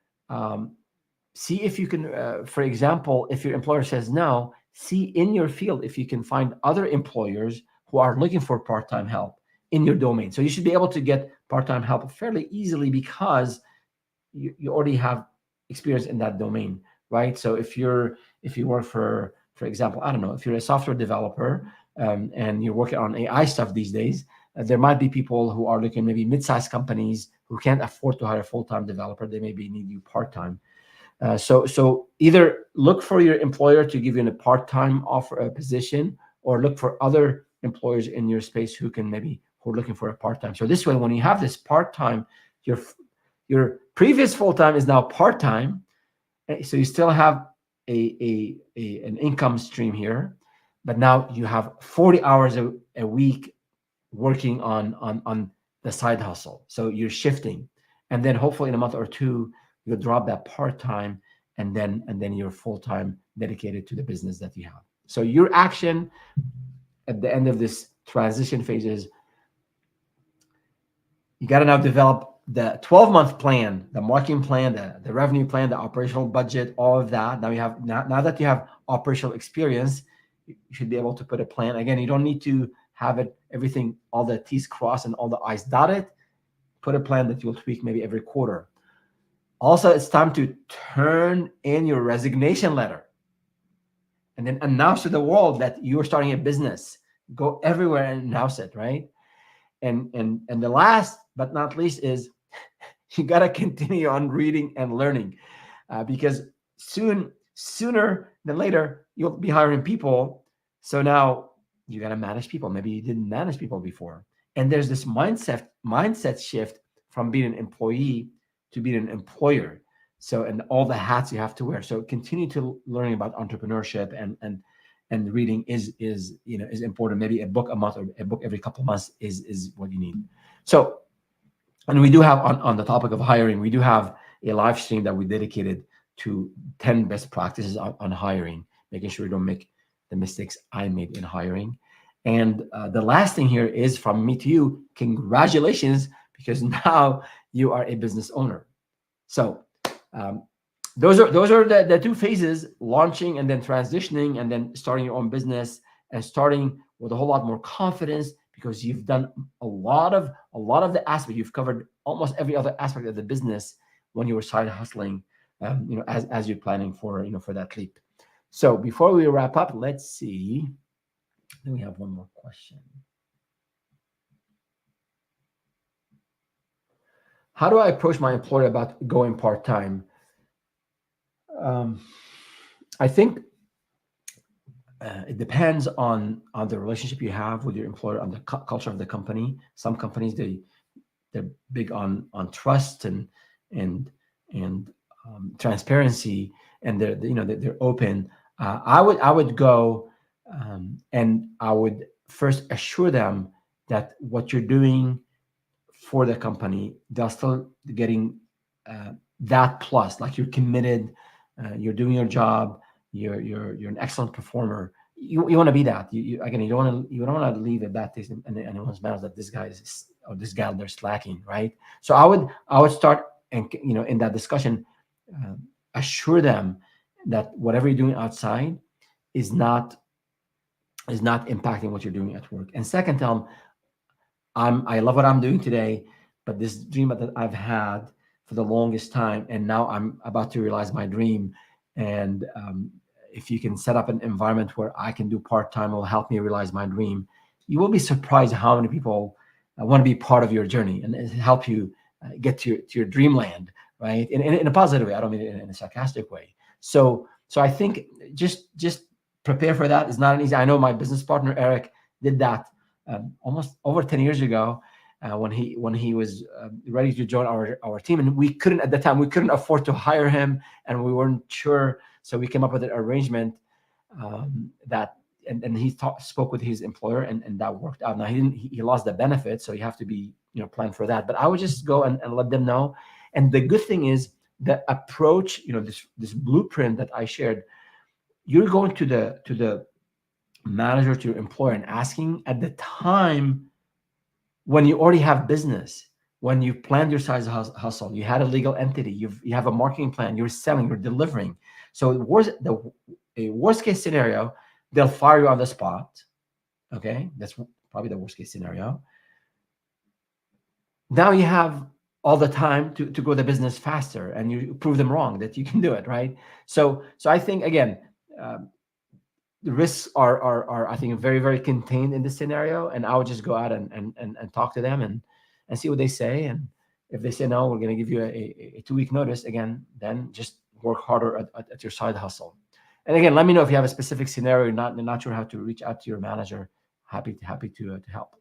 see if you can, for example, if your employer says no, see in your field if you can find other employers who are looking for part-time help in your domain. So you should be able to get part-time help fairly easily because you already have experience in that domain, right? So if you work for example, I don't know, if you're a software developer and you're working on AI stuff these days, there might be people who are looking, maybe mid-sized companies who can't afford to hire a full-time developer. They maybe need you part-time. So either look for your employer to give you a part-time offer a position, or look for other employers in your space who are looking for a part-time. So this way, when you have this part-time, your previous full-time is now part-time. So you still have an income stream here, but now you have 40 hours a week working on the side hustle. So you're shifting, and then hopefully in a month or two you'll drop that part-time, and then you're full-time dedicated to the business that you have. So your action at the end of this transition phase is you got to now develop the 12-month plan, the marketing plan, the revenue plan, the operational budget, all of that. Now that you have operational experience, you should be able to put a plan. Again, you don't need to have everything, all the T's crossed and all the I's dotted. Put a plan that you'll tweak maybe every quarter. Also, it's time to turn in your resignation letter and then announce to the world that you're starting a business. Go everywhere and announce it, right? And the last but not least is you got to continue on reading and learning because sooner than later, you'll be hiring people. So now you got to manage people. Maybe you didn't manage people before. And there's this mindset shift from being an employee to being an employer. So, and all the hats you have to wear. So continue to learning about entrepreneurship and reading is important. Maybe a book a month or a book every couple of months is what you need. So, and we do have on the topic of hiring, we do have a live stream that we dedicated to 10 best practices on hiring, making sure you don't make the mistakes I made in hiring. And the last thing here is from me to you, congratulations, because now you are a business owner. So those are the two phases: launching and then transitioning, and then starting your own business and starting with a whole lot more confidence because you've done a lot of the aspect. You've covered almost every other aspect of the business when you were side hustling, as you're planning for that leap. So before we wrap up, let's see. Then we have one more question. How do I approach my employer about going part-time? I think it depends on the relationship you have with your employer, on the culture of the company. Some companies they're big on trust and transparency, and they're open. I would go and I would first assure them that what you're doing for the company, they're still getting that plus, like you're committed, you're doing your job, you're an excellent performer. You want to be that. You don't want to leave a bad taste in anyone's mouth that this guy or this gal, they're slacking, right? So I would start and in that discussion, assure them that whatever you're doing outside is not impacting what you're doing at work. And second, tell them, I love what I'm doing today, but this dream that I've had for the longest time, and now I'm about to realize my dream. And if you can set up an environment where I can do part-time, will help me realize my dream. You will be surprised how many people want to be part of your journey and help you get to your dreamland, right? In a positive way. I don't mean it in a sarcastic way. So I think just prepare for that. It's not an easy. I know my business partner Eric did that almost over 10 years ago when he was ready to join our team, and we couldn't afford to hire him, and we weren't sure, so we came up with an arrangement that and he spoke with his employer, and that worked out. Now he lost the benefit, so you have to be plan for that. But I would just go and let them know. And the good thing is the approach, this blueprint that I shared, you're going to the manager, to your employer, and asking at the time when you already have business, when you planned your side hustle, you had a legal entity, you have a marketing plan, you're selling, you're delivering. So a worst case scenario, they'll fire you on the spot. Okay, that's probably the worst case scenario. Now you have all the time to grow the business faster, and you prove them wrong that you can do it, right? So I think, again, the risks are I think very, very contained in this scenario, and I would just go out and talk to them and see what they say. And if they say no, we're going to give you a 2-week notice, again, then just work harder at your side hustle. And again, let me know if you have a specific scenario, you're not sure how to reach out to your manager. Happy to help.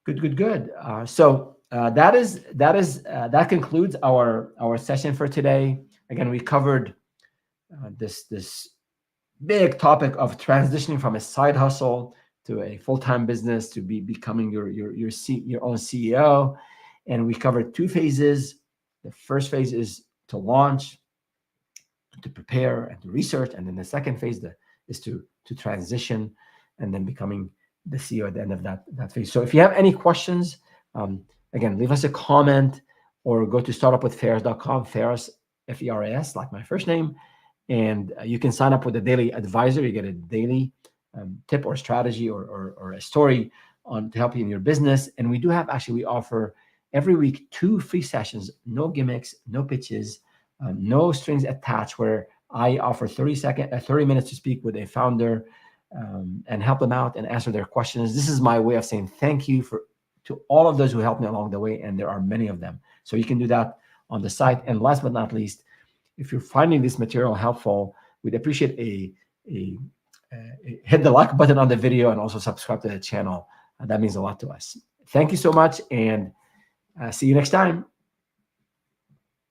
Good. So that concludes our session for today. Again, we covered this big topic of transitioning from a side hustle to a full-time business, to becoming your own CEO. And we covered 2 phases. The first phase is to launch, to prepare, and to research, and then the second phase is to transition, and then becoming the CEO at the end of that phase. So if you have any questions, again, leave us a comment or go to startupwithfaraz.com, Faraz, F-E-R-A-S, like my first name, and you can sign up with a daily advisor. You get a daily tip or strategy or a story to help you in your business. And we offer every week 2 free sessions, no gimmicks, no pitches, no strings attached, where I offer 30 minutes to speak with a founder and help them out and answer their questions. This is my way of saying thank you to all of those who helped me along the way, and there are many of them. So you can do that on the site. And last but not least, if you're finding this material helpful, we'd appreciate hit the like button on the video and also subscribe to the channel. That means a lot to us. Thank you so much, and see you next time.